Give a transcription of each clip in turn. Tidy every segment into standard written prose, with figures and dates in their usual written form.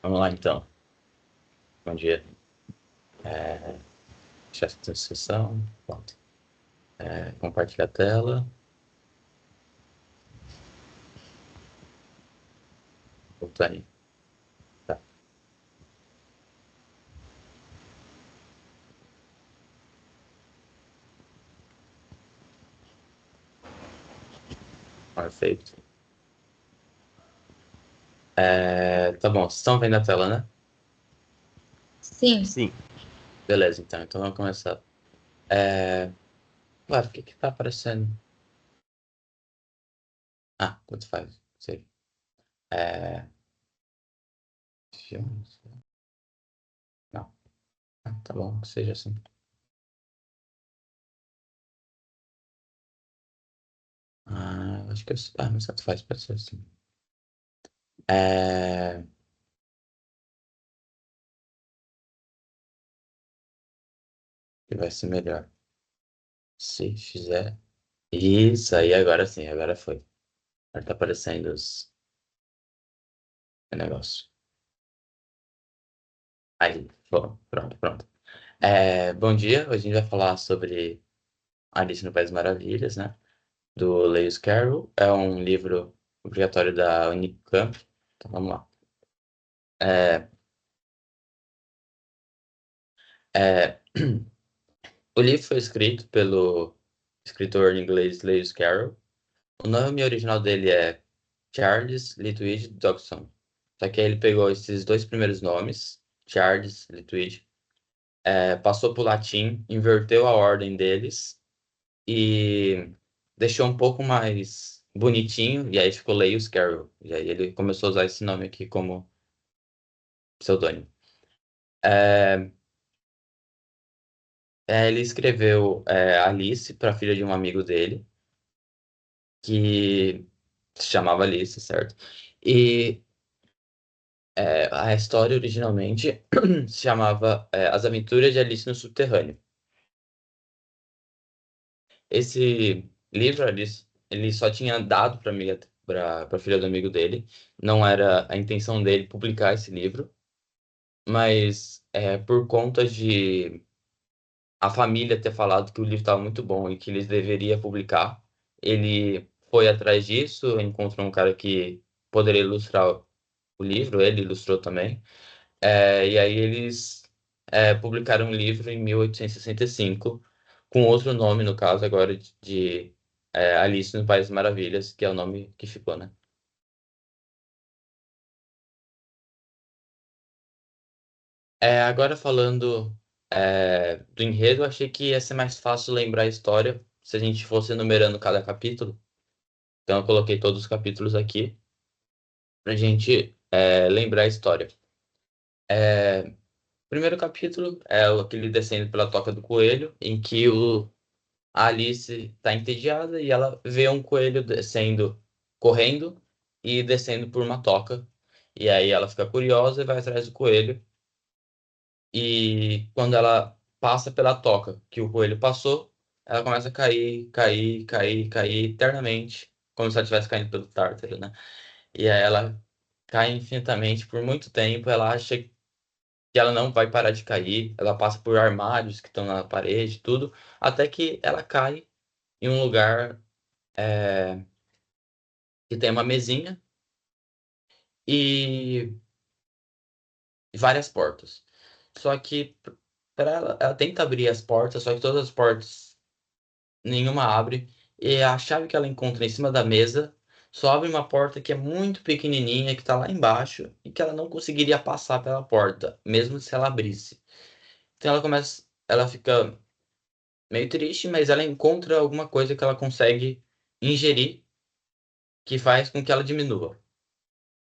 Vamos lá, então. Bom dia. Chefe de sessão. Pronto. Compartilhar a tela. Voltar aí. Tá. Perfeito. Tá bom, vocês estão vendo a tela, né? Sim. Sim. Beleza, então vamos começar. Ué, por que tá aparecendo? Tanto faz. Sei. Filmes. Não. Tá bom, que seja assim. Acho que mas tanto faz, pode ser assim. Que vai ser melhor. Se fizer. Isso aí, agora sim, agora foi. Agora tá aparecendo o negócio. Aí, bom, pronto. Bom dia, hoje a gente vai falar sobre Alice no País das Maravilhas, né? Do Lewis Carroll. É um livro obrigatório da Unicamp. Então vamos lá. É, é, o livro foi escrito pelo escritor inglês Lewis Carroll. O nome original dele é Charles Lutwidge Dodgson. Só que aí ele pegou esses dois primeiros nomes, Charles Lutwidge, passou para o latim, inverteu a ordem deles e deixou um pouco mais bonitinho, e aí ficou Lewis Carroll. E aí ele começou a usar esse nome aqui como pseudônimo. É, ele escreveu Alice para a filha de um amigo dele, que se chamava Alice, certo? E a história originalmente se chamava As Aventuras de Alice no Subterrâneo. Esse livro, ele só tinha dado para filha do amigo dele. Não era a intenção dele publicar esse livro, mas por conta de a família ter falado que o livro estava muito bom e que eles deveriam publicar, ele foi atrás disso, encontrou um cara que poderia ilustrar o livro, ele ilustrou também. E aí eles publicaram um livro em 1865, com outro nome, no caso, agora de Alice no País das Maravilhas, que é o nome que ficou, né? Agora falando do enredo, eu achei que ia ser mais fácil lembrar a história se a gente fosse enumerando cada capítulo. Então eu coloquei todos os capítulos aqui pra gente lembrar a história. Primeiro capítulo é aquele descendo pela Toca do Coelho, em que a Alice está entediada e ela vê um coelho descendo, correndo e descendo por uma toca. E aí ela fica curiosa e vai atrás do coelho. E quando ela passa pela toca que o coelho passou, ela começa a cair eternamente, como se ela estivesse caindo pelo Tártaro, né? E aí ela cai infinitamente por muito tempo. Ela acha que ela não vai parar de cair. Ela passa por armários que estão na parede, tudo, até que ela cai em um lugar que tem uma mesinha e várias portas. Só que para ela tenta abrir as portas, só que todas as portas, nenhuma abre. E a chave que ela encontra em cima da mesa só abre uma porta que é muito pequenininha, que está lá embaixo, e que ela não conseguiria passar pela porta, mesmo se ela abrisse. Então ela fica meio triste, mas ela encontra alguma coisa que ela consegue ingerir que faz com que ela diminua.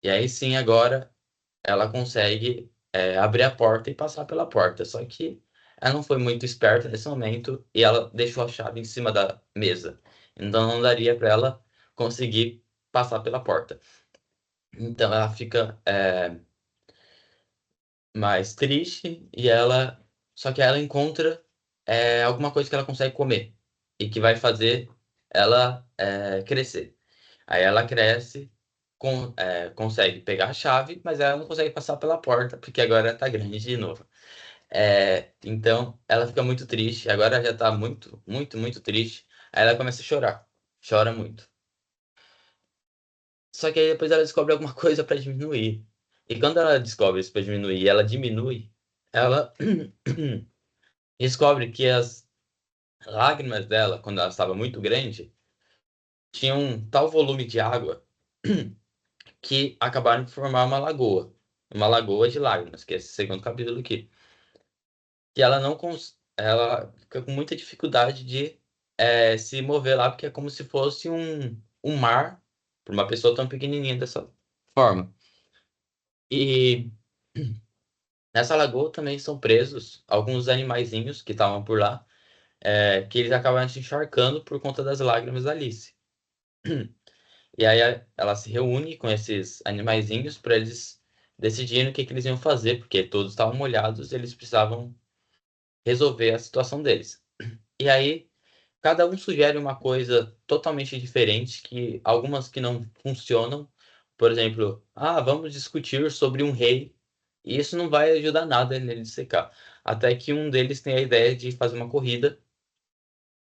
E aí sim, agora ela consegue abrir a porta e passar pela porta. Só que ela não foi muito esperta nesse momento e ela deixou a chave em cima da mesa. Então não daria para ela conseguir passar pela porta. Então ela fica mais triste e só que ela encontra alguma coisa que ela consegue comer e que vai fazer ela crescer. Aí ela cresce consegue pegar a chave, mas ela não consegue passar pela porta, porque agora tá grande de novo. Então, ela fica muito triste. Agora já tá muito, muito, muito triste. Aí ela começa a chorar. Chora muito. Só que aí depois ela descobre alguma coisa para diminuir. E quando ela descobre isso para diminuir e ela diminui, ela descobre que as lágrimas dela, quando ela estava muito grande, tinham um tal volume de água que acabaram de formar uma lagoa. Uma lagoa de lágrimas, que é esse segundo capítulo aqui. Que ela não ela fica com muita dificuldade de se mover lá, porque é como se fosse um mar para uma pessoa tão pequenininha dessa forma. E nessa lagoa também são presos alguns animaizinhos que estavam por lá, que eles acabaram se encharcando por conta das lágrimas da Alice. E aí ela se reúne com esses animaizinhos para eles decidirem o que eles iam fazer, porque todos estavam molhados, eles precisavam resolver a situação deles. E aí cada um sugere uma coisa totalmente diferente, que algumas que não funcionam. Por exemplo, vamos discutir sobre um rei. E isso não vai ajudar nada nele de secar. Até que um deles tem a ideia de fazer uma corrida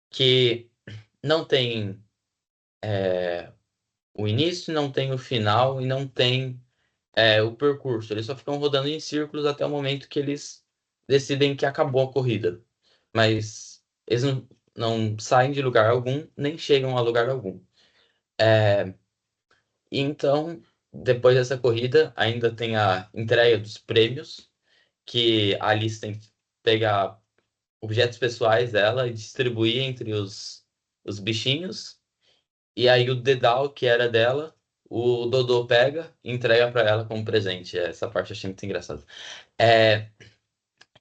que não tem o início, não tem o final e não tem o percurso. Eles só ficam rodando em círculos até o momento que eles decidem que acabou a corrida. Mas eles não saem de lugar algum, nem chegam a lugar algum. E então, depois dessa corrida, ainda tem a entrega dos prêmios, que a Alice tem que pegar objetos pessoais dela e distribuir entre os bichinhos. E aí o dedal, que era dela, o Dodô pega e entrega para ela como presente. Essa parte eu achei muito engraçada. É,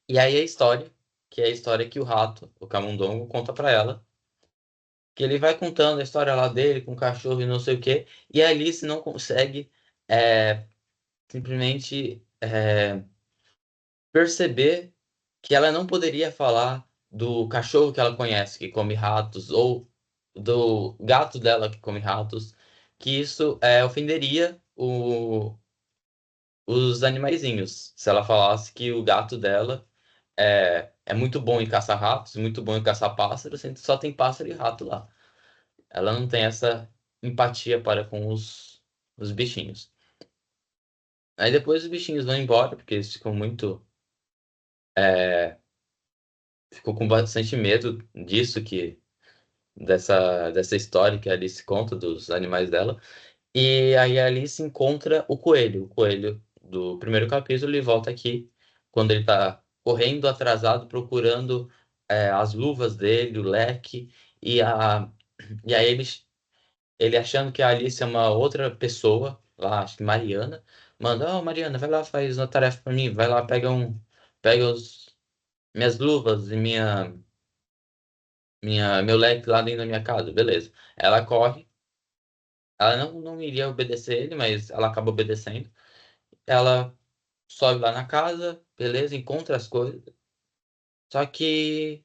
e aí a história, que é a história que o rato, o Camundongo, conta para ela, que ele vai contando a história lá dele com o cachorro e não sei o quê, e a Alice não consegue simplesmente perceber que ela não poderia falar do cachorro que ela conhece, que come ratos, ou do gato dela que come ratos, que isso ofenderia os animaizinhos. Se ela falasse que o gato dela é muito bom em caçar ratos, muito bom em caçar pássaros, sendo que só tem pássaro e rato lá. Ela não tem essa empatia para com os bichinhos. Aí depois os bichinhos vão embora, porque eles ficam muito. Ficou com bastante medo disso, dessa história que a Alice conta dos animais dela. E aí a Alice encontra o coelho. O coelho do primeiro capítulo, ele volta aqui quando ele tá correndo atrasado, procurando as luvas dele, o leque, e aí ele achando que a Alice é uma outra pessoa, lá, acho que Mariana, manda, Mariana, vai lá, faz uma tarefa pra mim, vai lá, pega minhas luvas e meu leque lá dentro da minha casa, beleza. Ela corre, ela não iria obedecer ele, mas ela acaba obedecendo. Ela sobe lá na casa, beleza, encontra as coisas, só que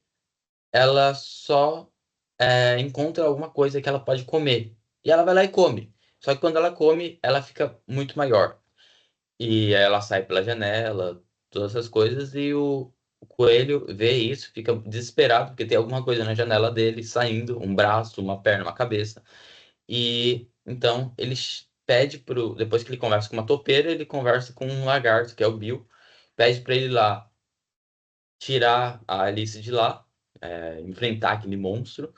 ela só encontra alguma coisa que ela pode comer. E ela vai lá e come. Só que quando ela come, ela fica muito maior. E aí ela sai pela janela, todas essas coisas, e o coelho vê isso, fica desesperado, porque tem alguma coisa na janela dele saindo, um braço, uma perna, uma cabeça. E então pede depois que ele conversa com uma topeira, ele conversa com um lagarto, que é o Bill, pede para ele ir lá tirar a Alice de lá, enfrentar aquele monstro.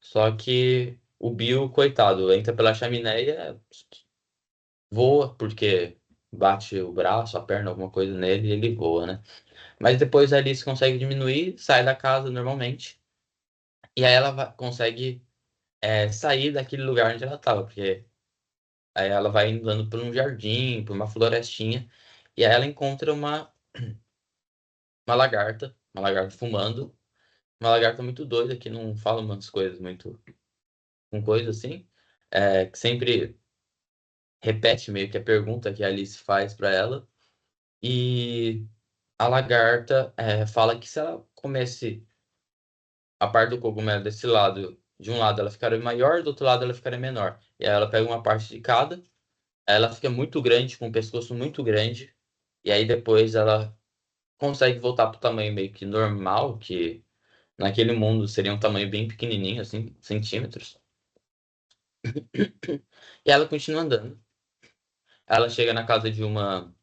Só que o Bill, coitado, entra pela chaminé, voa, porque bate o braço, a perna, alguma coisa nele e ele voa, né? Mas depois a Alice consegue diminuir, sai da casa normalmente, e aí ela consegue sair daquele lugar onde ela estava, porque aí ela vai andando por um jardim, por uma florestinha, e aí ela encontra uma lagarta fumando, uma lagarta muito doida que não fala umas coisas muito com coisa assim, que sempre repete meio que a pergunta que a Alice faz para ela, e a lagarta fala que se ela comesse a parte do cogumelo desse lado, de um lado ela ficaria maior, do outro lado ela ficaria menor. E aí ela pega uma parte de cada, ela fica muito grande, com um pescoço muito grande, e aí depois ela consegue voltar pro tamanho meio que normal, que naquele mundo seria um tamanho bem pequenininho, assim, centímetros. E ela continua andando. Ela chega na casa de uma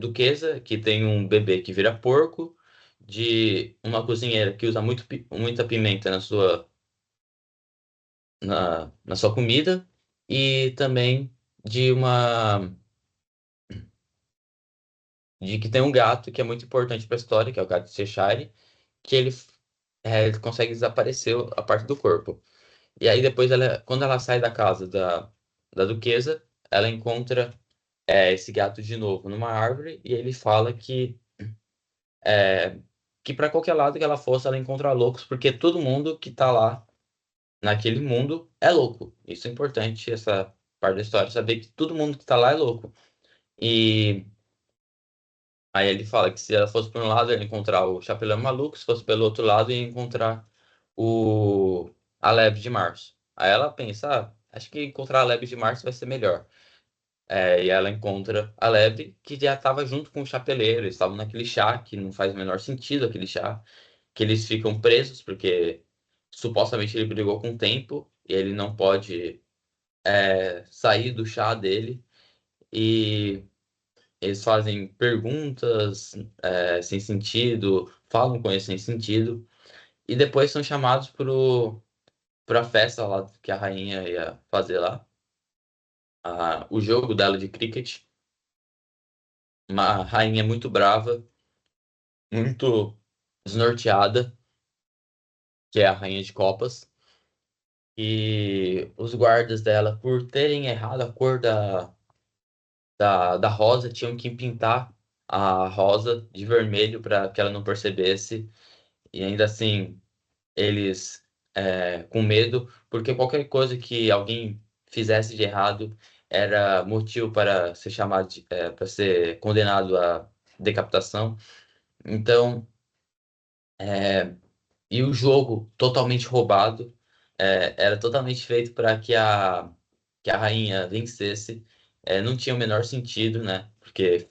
duquesa que tem um bebê que vira porco, de uma cozinheira que usa muita pimenta na sua comida, e também de uma de que tem um gato que é muito importante para a história, que é o gato Cheshire, que ele consegue desaparecer a parte do corpo. E aí depois quando ela sai da casa da duquesa, ela encontra esse gato de novo numa árvore e ele fala é, que para qualquer lado que ela fosse, ela encontra loucos, porque todo mundo que tá lá naquele mundo é louco. Isso é importante, essa parte da história, saber que todo mundo que tá lá é louco. E aí ele fala que se ela fosse por um lado, ia encontrar o Chapelão Maluco, se fosse pelo outro lado, ia encontrar a Lebre de Março. Aí ela pensa, acho que encontrar a Lebre de Março vai ser melhor. E ela encontra a Lebre, que já estava junto com o Chapeleiro, eles estavam naquele chá, que não faz o menor sentido aquele chá, que eles ficam presos, porque supostamente ele brigou com o tempo, e ele não pode sair do chá dele, e eles fazem perguntas sem sentido, falam com ele sem sentido, e depois são chamados para a festa lá que a rainha ia fazer lá, o jogo dela de cricket. Uma rainha muito brava, muito desnorteada, que é a rainha de copas, e os guardas dela, por terem errado a cor da rosa, tinham que pintar a rosa de vermelho para que ela não percebesse, e ainda assim eles com medo, porque qualquer coisa que alguém fizesse de errado era motivo para ser chamado para ser condenado à decapitação. Então, e o jogo totalmente roubado, era totalmente feito para que a rainha vencesse. Não tinha o menor sentido, né? Porque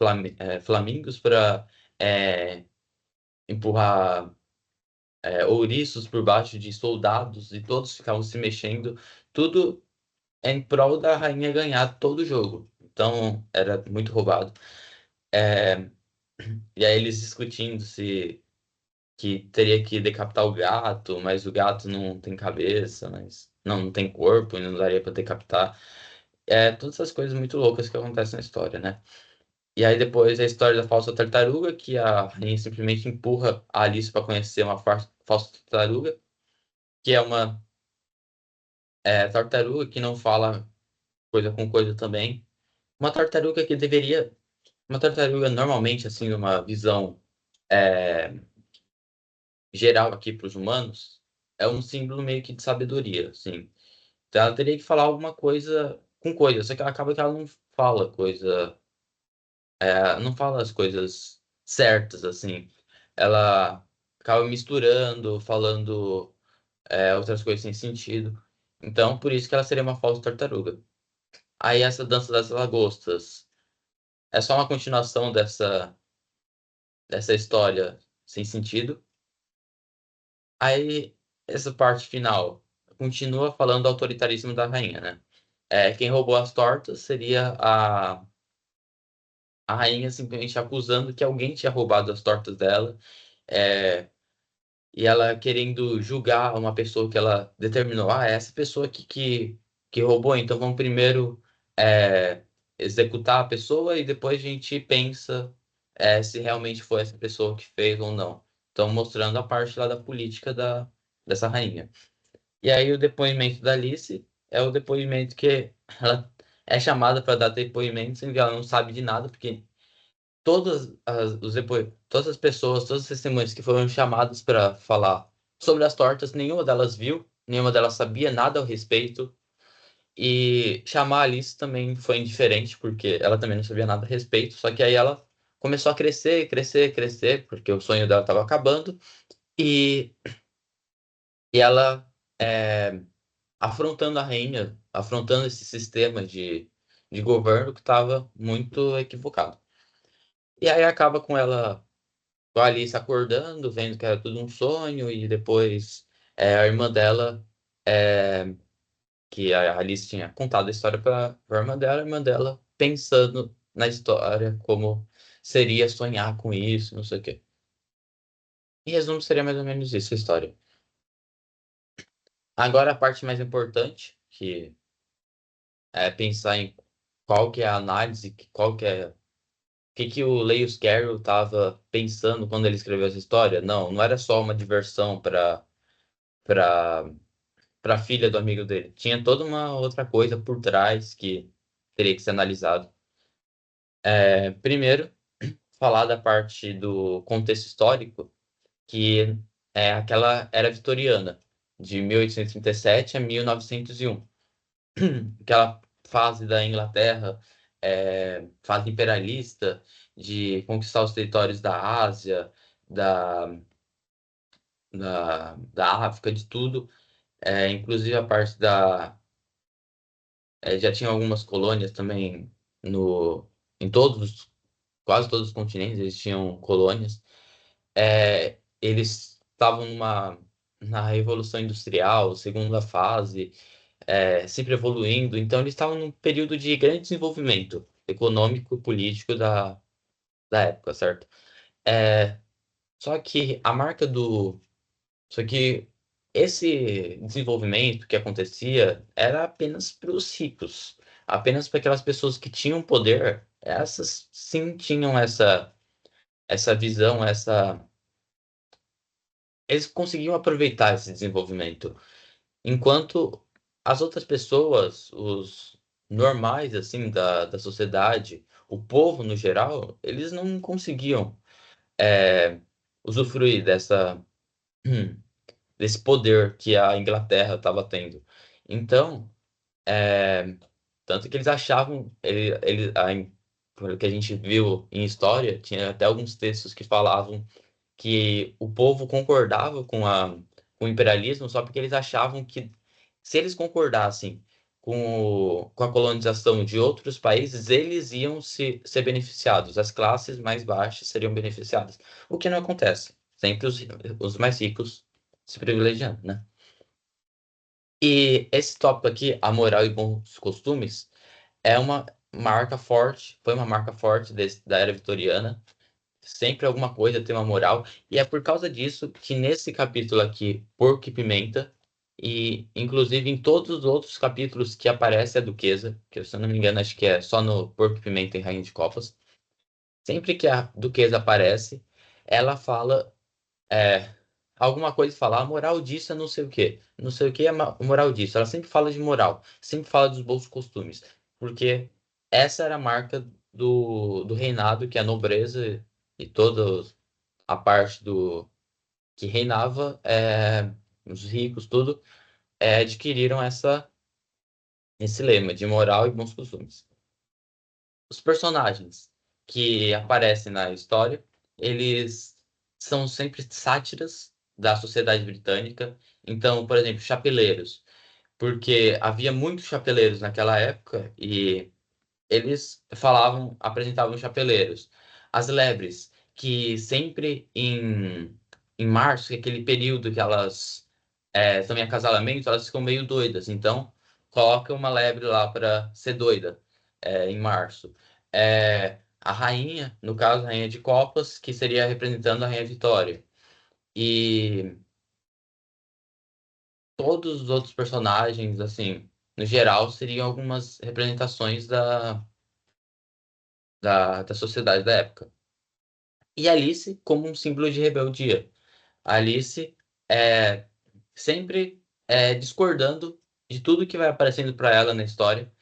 flamingos para empurrar ouriços por baixo de soldados e todos ficavam se mexendo. Tudo em prol da rainha ganhar todo o jogo. Então era muito roubado. É, e aí eles discutindo se que teria que decapitar o gato, mas o gato não tem cabeça, mas não tem corpo e não daria para decapitar. Todas essas coisas muito loucas que acontecem na história, né? E aí depois a história da falsa tartaruga, que a rainha simplesmente empurra a Alice para conhecer uma falsa tartaruga, que é uma tartaruga que não fala coisa com coisa também. Uma tartaruga que deveria. Uma tartaruga normalmente, assim, numa visão é, geral aqui para os humanos, é um símbolo meio que de sabedoria, assim. Então ela teria que falar alguma coisa com coisa, só que acaba que ela não fala não fala as coisas certas, assim. Ela acaba misturando, falando outras coisas sem sentido. Então, por isso que ela seria uma falsa tartaruga. Aí essa dança das lagostas é só uma continuação dessa história sem sentido. Aí essa parte final continua falando do autoritarismo da rainha, né? Quem roubou as tortas seria a rainha simplesmente acusando que alguém tinha roubado as tortas dela, é, e ela querendo julgar uma pessoa que ela determinou, essa pessoa aqui que roubou, então vamos primeiro é, executar a pessoa e depois a gente pensa se realmente foi essa pessoa que fez ou não. Então mostrando a parte lá da política dessa rainha. E aí o depoimento da Alice é o depoimento que ela é chamada para dar depoimento, sendo que ela não sabe de nada, porque todas as pessoas, todas as testemunhas que foram chamadas para falar sobre as tortas, nenhuma delas viu, nenhuma delas sabia nada ao respeito. E chamar a Alice também foi indiferente, porque ela também não sabia nada a respeito. Só que aí ela começou a crescer, crescer, crescer, porque o sonho dela estava acabando. E, e ela, afrontando a rainha, afrontando esse sistema de de governo que estava muito equivocado. E aí acaba com ela, com a Alice acordando, vendo que era tudo um sonho, e depois a irmã dela, é, que a Alice tinha contado a história para a irmã dela pensando na história, como seria sonhar com isso, não sei o quê. Em resumo, seria mais ou menos isso a história. Agora a parte mais importante, que é pensar em qual que é a análise, qual que é, o que que o Lewis Carroll estava pensando quando ele escreveu essa história. Não, não era só uma diversão para para a filha do amigo dele. Tinha toda uma outra coisa por trás que teria que ser analisado. Primeiro, falar da parte do contexto histórico, que é aquela era vitoriana, de 1837 a 1901. Aquela fase da Inglaterra, fase imperialista, de conquistar os territórios da Ásia, da, da África, de tudo, inclusive a parte já tinha algumas colônias também no, em quase todos os continentes, eles tinham colônias. Eles estavam na Revolução Industrial, segunda fase, sempre evoluindo. Então, eles estavam num período de grande desenvolvimento econômico e político da época, certo? É, só que a marca do. Só que esse desenvolvimento que acontecia era apenas para os ricos, apenas para aquelas pessoas que tinham poder. Essas sim tinham essa visão, eles conseguiam aproveitar esse desenvolvimento. Enquanto as outras pessoas, os normais, assim, da sociedade, o povo no geral, eles não conseguiam é, usufruir desse poder que a Inglaterra estava tendo. Então, tanto que eles achavam, pelo que a gente viu em história, tinha até alguns textos que falavam que o povo concordava com o imperialismo só porque eles achavam que se eles concordassem com a colonização de outros países, eles iam ser beneficiados, as classes mais baixas seriam beneficiadas. O que não acontece. Sempre os mais ricos se privilegiando, né? E esse tópico aqui, a moral e bons costumes, é uma marca forte, foi uma marca forte da era vitoriana. Sempre alguma coisa tem uma moral. E é por causa disso que nesse capítulo aqui, Porco e Pimenta, e inclusive em todos os outros capítulos que aparece a Duquesa, que se eu não me engano, acho que é só no Porco e Pimenta e Rainha de Copas, sempre que a Duquesa aparece, ela fala alguma coisa, fala a moral disso é não sei o quê. Não sei o que é a moral disso. Ela sempre fala de moral, sempre fala dos bons costumes, porque essa era a marca do reinado, que a nobreza e toda a parte do que reinava, os ricos, tudo, adquiriram esse lema de moral e bons costumes. Os personagens que aparecem na história, eles são sempre sátiras da sociedade britânica. Então, por exemplo, chapeleiros, porque havia muitos chapeleiros naquela época e eles apresentavam chapeleiros. As lebres, que sempre em março, que é aquele período que elas estão em acasalamento, elas ficam meio doidas. Então, coloca uma lebre lá para ser doida, em março. A rainha, no caso, a rainha de copas, que seria representando a rainha Vitória. E todos os outros personagens, assim, no geral, seriam algumas representações da sociedade da época. E Alice como um símbolo de rebeldia. Alice é sempre discordando de tudo que vai aparecendo para ela na história.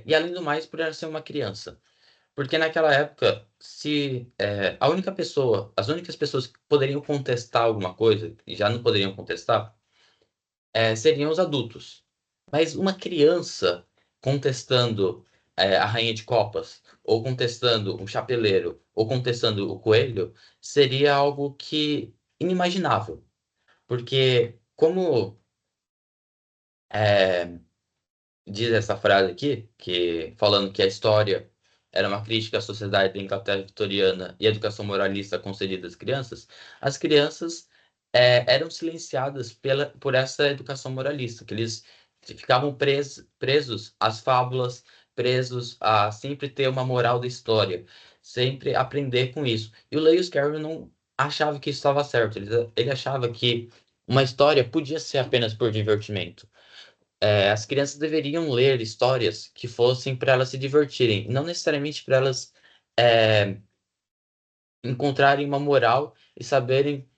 E além do mais, por ela ser uma criança. Porque naquela época, se as únicas pessoas que poderiam contestar alguma coisa, e já não poderiam contestar, seriam os adultos. Mas uma criança contestando a Rainha de Copas, ou contestando o Chapeleiro, ou contestando o Coelho, seria algo que inimaginável. Porque como diz essa frase aqui, que falando que a história era uma crítica à sociedade da Inglaterra vitoriana e a educação moralista concedida às crianças, as crianças eram silenciadas por essa educação moralista, que eles ficavam presos às fábulas, presos a sempre ter uma moral da história, sempre aprender com isso. E o Lewis Carroll não achava que isso estava certo, ele achava que uma história podia ser apenas por divertimento. As crianças deveriam ler histórias que fossem para elas se divertirem, não necessariamente para elas é, encontrarem uma moral e saberem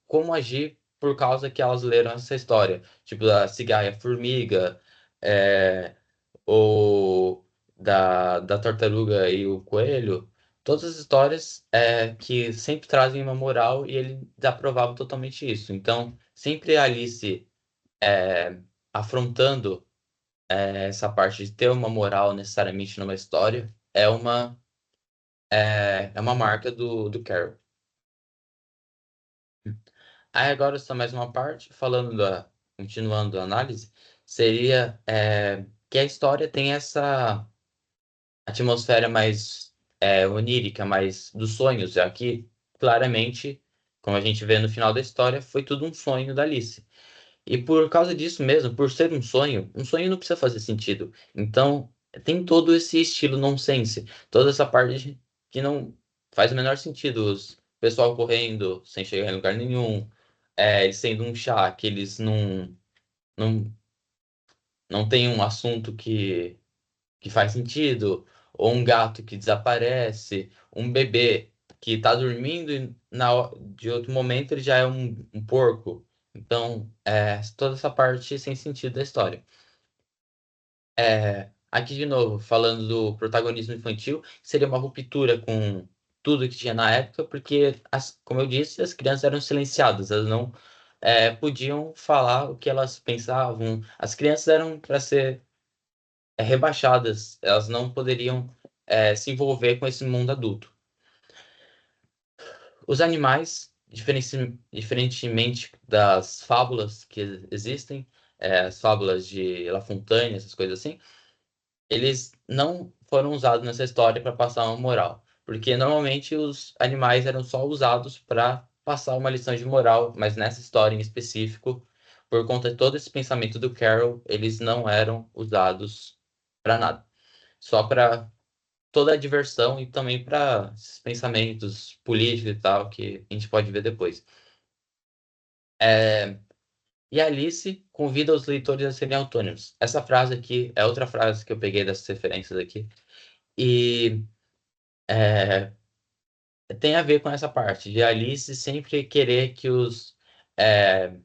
como agir por causa que elas leram essa história. Tipo da cigarra e a formiga, é, ou da tartaruga e o coelho. Todas as histórias que sempre trazem uma moral e ele desaprovava totalmente isso. Então, sempre a Alice afrontando essa parte de ter uma moral necessariamente numa história é uma marca do Carol. Aí agora só mais uma parte, continuando a análise, seria que a história tem essa atmosfera mais onírica, mais dos sonhos. Aqui, claramente, como a gente vê no final da história, foi tudo um sonho da Alice. E por causa disso mesmo, por ser um sonho não precisa fazer sentido. Então, tem todo esse estilo nonsense, toda essa parte que não faz o menor sentido. O pessoal correndo sem chegar em lugar nenhum, eles sendo um chá, que eles não, não tem um assunto que faz sentido, ou um gato que desaparece, um bebê que tá dormindo e de outro momento ele já é um porco. Então, toda essa parte sem sentido da história. Aqui de novo, falando do protagonismo infantil, seria uma ruptura com tudo que tinha na época, porque, como eu disse, as crianças eram silenciadas, elas não podiam falar o que elas pensavam. As crianças eram para ser rebaixadas, elas não poderiam se envolver com esse mundo adulto. Os animais, diferentemente das fábulas que existem, as fábulas de La Fontaine, essas coisas assim, eles não foram usados nessa história para passar uma moral, porque normalmente os animais eram só usados para passar uma lição de moral, mas nessa história em específico, por conta de todo esse pensamento do Carroll, eles não eram usados para nada, só para toda a diversão e também para esses pensamentos políticos e tal que a gente pode ver depois. É, E a Alice convida os leitores a serem autônomos. Essa frase aqui é outra frase que eu peguei dessas referências aqui. E é, tem a ver com essa parte de Alice sempre querer é,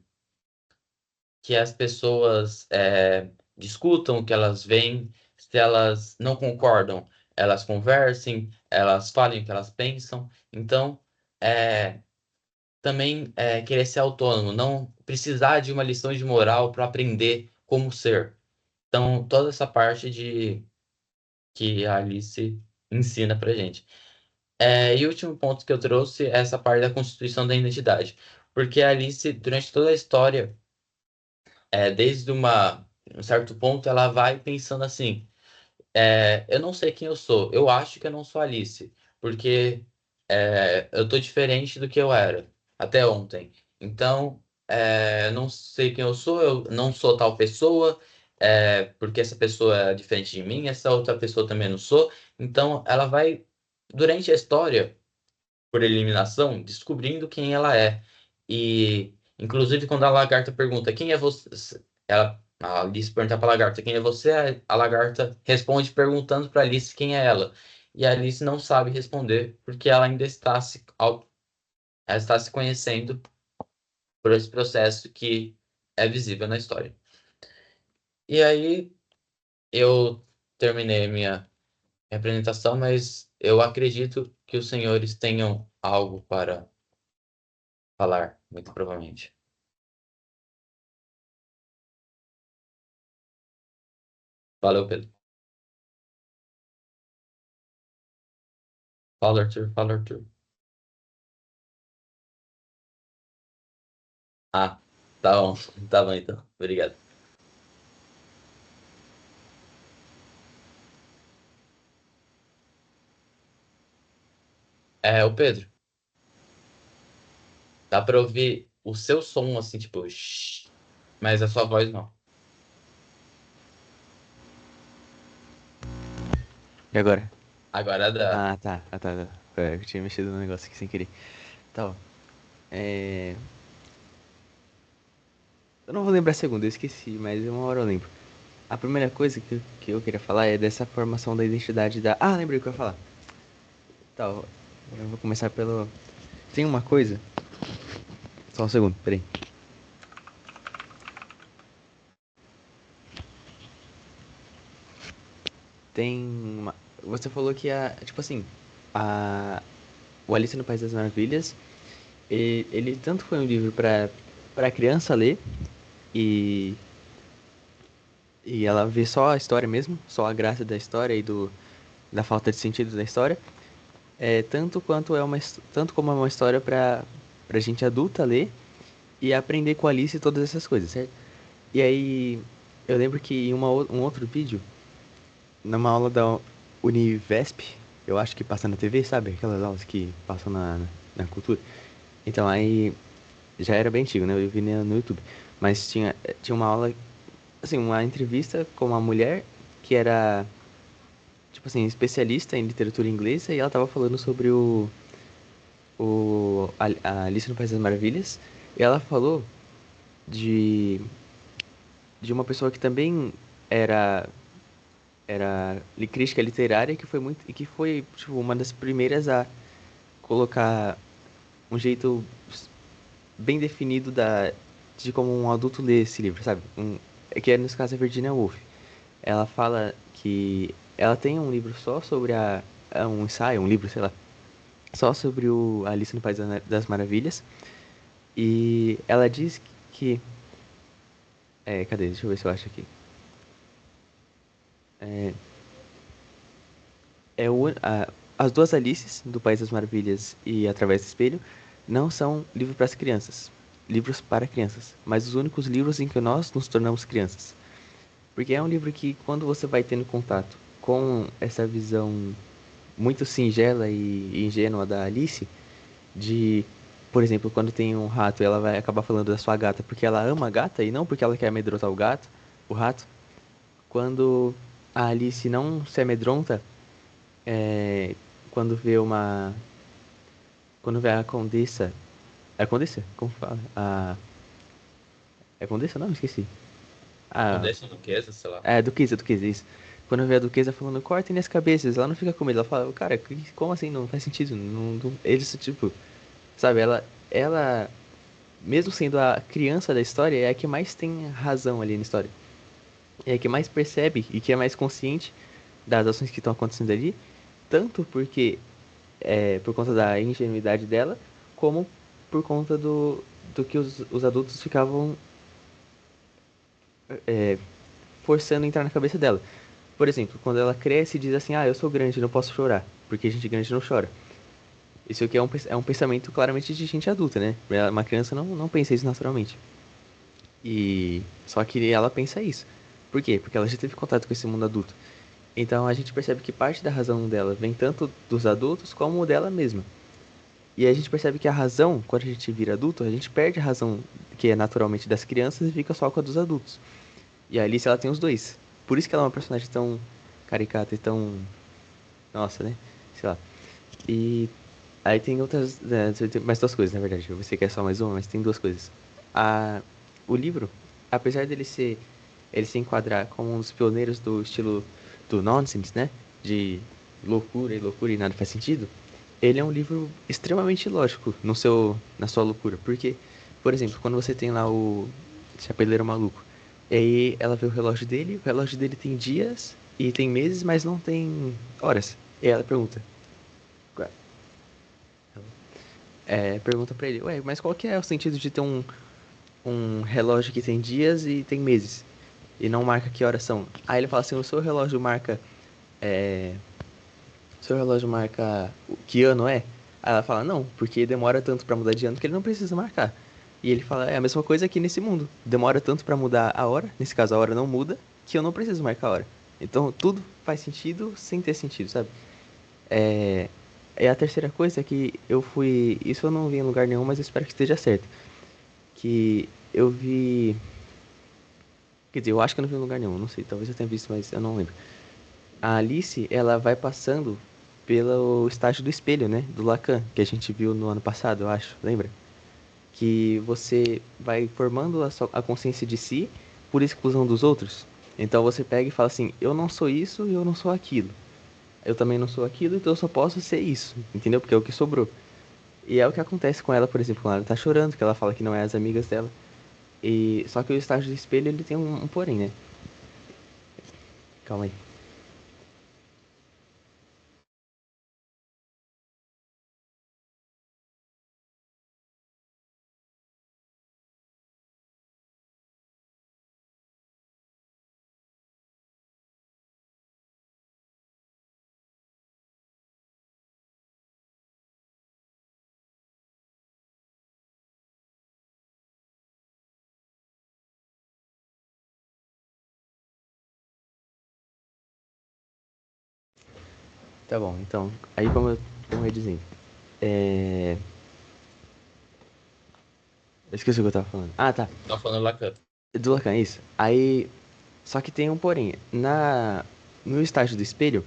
que as pessoas discutam o que elas veem. Se elas não concordam, elas conversem, elas falem o que elas pensam. Então, é, também querer ser autônomo, não precisar de uma lição de moral para aprender como ser. Então, toda essa parte de que a Alice ensina pra gente. E o último ponto que eu trouxe é essa parte da constituição da identidade. Porque a Alice, durante toda a história, desde um certo ponto, ela vai pensando assim: eu não sei quem eu sou, eu acho que eu não sou Alice, porque eu tô diferente do que eu era até ontem. Então, eu não sei quem eu não sou tal pessoa, porque essa pessoa é diferente de mim, essa outra pessoa também não sou. Então, ela vai, durante a história por eliminação, descobrindo quem ela é. E, inclusive, quando a lagarta pergunta quem é você, a Alice pergunta para a lagarta quem é você, a lagarta responde perguntando para Alice quem é ela. E a Alice não sabe responder porque ela ainda ela está se conhecendo por esse processo que é visível na história. E aí eu terminei minha apresentação, mas eu acredito que os senhores tenham algo para falar, muito provavelmente. Valeu, Pedro. Fala, Arthur. Fala, Arthur. Ah, tá bom. Tá bom, então. Obrigado. É, o Pedro, dá pra ouvir o seu som assim, tipo, shh, mas a sua voz não. E agora? Agora dá. Ah, tá. Ah, tá, tá. É, eu tinha mexido no negócio aqui sem querer. Tá, ó. É... Eu não vou lembrar a segunda, eu esqueci, mas uma hora eu lembro. A primeira coisa que eu queria falar é dessa formação da identidade da... Ah, lembrei o que eu ia falar. Tá, ó. Eu vou começar pelo... Tem uma coisa... Só um segundo, peraí. Tem uma... Você falou que a... Tipo assim... A... O Alice no País das Maravilhas... Ele tanto foi um livro pra criança ler... E... E ela vê só a história mesmo. Só a graça da história e da falta de sentido da história. Tanto quanto tanto como é uma história pra gente adulta ler e aprender com a Alice e todas essas coisas, certo? E aí eu lembro que em um outro vídeo, numa aula da Univesp, eu acho que passa na TV, sabe? Aquelas aulas que passam na cultura. Então aí já era bem antigo, né? Eu vi no YouTube. Mas tinha uma aula, assim, uma entrevista com uma mulher que era, tipo assim, especialista em literatura inglesa e ela tava falando sobre a Alice no País das Maravilhas. E ela falou de, de uma pessoa que também era, crítica literária que foi muito, e que foi tipo, uma das primeiras a colocar um jeito bem definido de como um adulto lê esse livro, sabe? Que é, nesse caso, a Virginia Woolf. Ela fala que ela tem um livro só sobre um ensaio, um livro, sei lá, só sobre o Alice no País das Maravilhas. E ela diz que cadê? Deixa eu ver se eu acho aqui. É, é o, a, as duas Alices, do País das Maravilhas e Através do Espelho, não são livros para as crianças, livros para crianças, mas os únicos livros em que nós nos tornamos crianças. Porque é um livro que, quando você vai tendo contato com essa visão muito singela e ingênua da Alice, de, por exemplo, quando tem um rato, ela vai acabar falando da sua gata porque ela ama a gata e não porque ela quer amedrontar o rato. Quando a Alice não se amedronta, é, quando vê uma. Quando vê a Condessa. É a Condessa? Como fala? É a Condessa? Não, esqueci. A, Condessa Duquesa, sei lá. é a Duquesa, isso. Quando vê a Duquesa falando, cortem as cabeças, ela não fica com medo. Ela fala, cara, como assim? Não faz sentido. Eles, tipo, sabe, ela, mesmo sendo a criança da história, é a que mais tem razão ali na história. É a que mais percebe e que é mais consciente das ações que estão acontecendo ali. Tanto porque por conta da ingenuidade dela, como por conta do que os adultos ficavam forçando entrar na cabeça dela. Por exemplo, quando ela cresce e diz assim, eu sou grande, não posso chorar, porque gente grande não chora. Isso aqui é um pensamento claramente de gente adulta, né? Uma criança não pensa isso naturalmente. E só que ela pensa isso. Por quê? Porque ela já teve contato com esse mundo adulto. Então a gente percebe que parte da razão dela vem tanto dos adultos como dela mesma. E aí a gente percebe que a razão, quando a gente vira adulto, a gente perde a razão que é naturalmente das crianças e fica só com a dos adultos. E a Alice, ela tem os dois. Por isso que ela é uma personagem tão caricata e tão... Nossa, né? Sei lá. E aí tem outras... tem mais duas coisas, na verdade. Eu pensei que é só mais uma, mas tem duas coisas. A... O livro, apesar dele ser... Ele se enquadrar como um dos pioneiros do estilo do nonsense, né? De loucura e nada faz sentido. Ele é um livro extremamente lógico na sua loucura. Porque, por exemplo, quando você tem lá o Chapeleiro Maluco, e aí ela vê o relógio dele tem dias e tem meses, mas não tem horas. E ela pergunta, pergunta pra ele, ué, mas qual que é o sentido de ter um relógio que tem dias e tem meses? E não marca que horas são. Aí ele fala assim, é, o seu relógio marca que ano é? Aí ela fala, não, porque demora tanto pra mudar de ano que ele não precisa marcar. E ele fala, é a mesma coisa aqui nesse mundo. Demora tanto pra mudar a hora, nesse caso a hora não muda, que eu não preciso marcar a hora. Então tudo faz sentido sem ter sentido, sabe? É, E a terceira coisa é que eu fui. Isso eu não vi em lugar nenhum, mas eu espero que esteja certo. Que eu vi. Quer dizer, eu acho que eu não vi em lugar nenhum, não sei, talvez eu tenha visto, mas eu não lembro. A Alice, ela vai passando pelo estágio do espelho, né? Do Lacan, que a gente viu no ano passado, eu acho, lembra? Que você vai formando a consciência de si por exclusão dos outros. Então você pega e fala assim: eu não sou isso e eu não sou aquilo. Eu também não sou aquilo, então eu só posso ser isso, entendeu? Porque é o que sobrou. E é o que acontece com ela, por exemplo, quando ela tá chorando, que ela fala que não é as amigas dela. E só que o estágio do espelho ele tem um porém, né? Calma aí. Tá bom, então, aí como eu ia dizendo, é... eu esqueci o que eu tava falando. Ah, tá, Tá falando Lacan. do Lacan, isso. Aí, só que tem um porém. No estágio do espelho,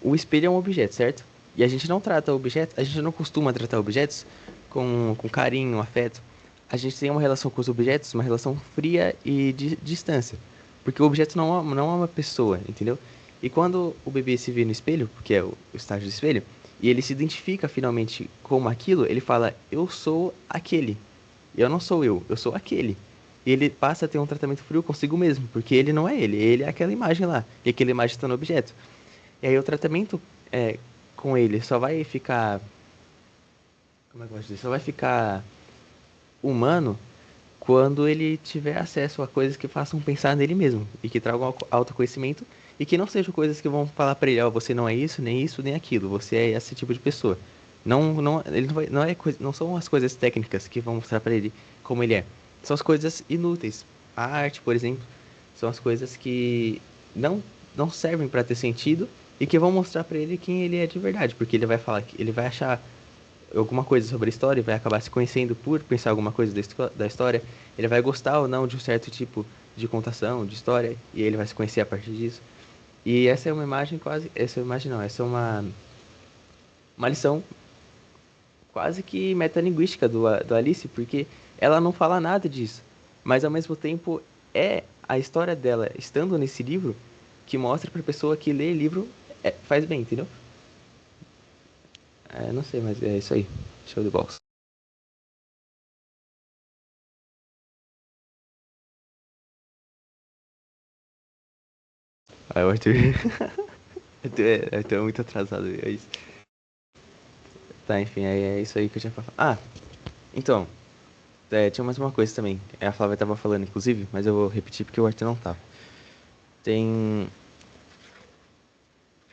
o espelho é um objeto, certo? E a gente não trata objetos, a gente não costuma tratar objetos com carinho, afeto. A gente tem uma relação com os objetos, uma relação fria e de distância. Porque o objeto não é uma pessoa, entendeu? E quando o bebê se vê no espelho, que é o estágio do espelho, e ele se identifica finalmente como aquilo, ele fala: eu sou aquele. Eu não sou eu sou aquele. E ele passa a ter um tratamento frio consigo mesmo, porque ele não é ele é aquela imagem lá. E aquela imagem está no objeto. E aí o tratamento com ele só vai ficar. Como é que eu posso dizer? Só vai ficar humano quando ele tiver acesso a coisas que façam pensar nele mesmo e que tragam autoconhecimento e que não sejam coisas que vão falar pra ele, ó, você não é isso, nem aquilo, você é esse tipo de pessoa. Ele não vai, não é não são as coisas técnicas que vão mostrar pra ele como ele é. São as coisas inúteis. A arte, por exemplo, são as coisas que não não servem pra ter sentido e que vão mostrar pra ele quem ele é de verdade, porque ele vai falar que ele vai achar alguma coisa sobre a história, vai acabar se conhecendo por pensar alguma coisa da história, ele vai gostar ou não de um certo tipo de contação, de história, e ele vai se conhecer a partir disso. E essa é uma imagem quase, essa é uma imagem não, essa é uma lição quase que metalinguística do Alice, porque ela não fala nada disso, mas ao mesmo tempo é a história dela estando nesse livro que mostra pra pessoa que lê livro faz bem, entendeu? Não sei, mas é isso aí. Show de bola. Aí o Arthur. Eu tô muito atrasado, é isso. Tá, enfim, é isso aí que eu tinha pra falar. Ah, então, tinha mais uma coisa também. A Flávia tava falando, inclusive, mas eu vou repetir porque o Arthur não tava. Tem.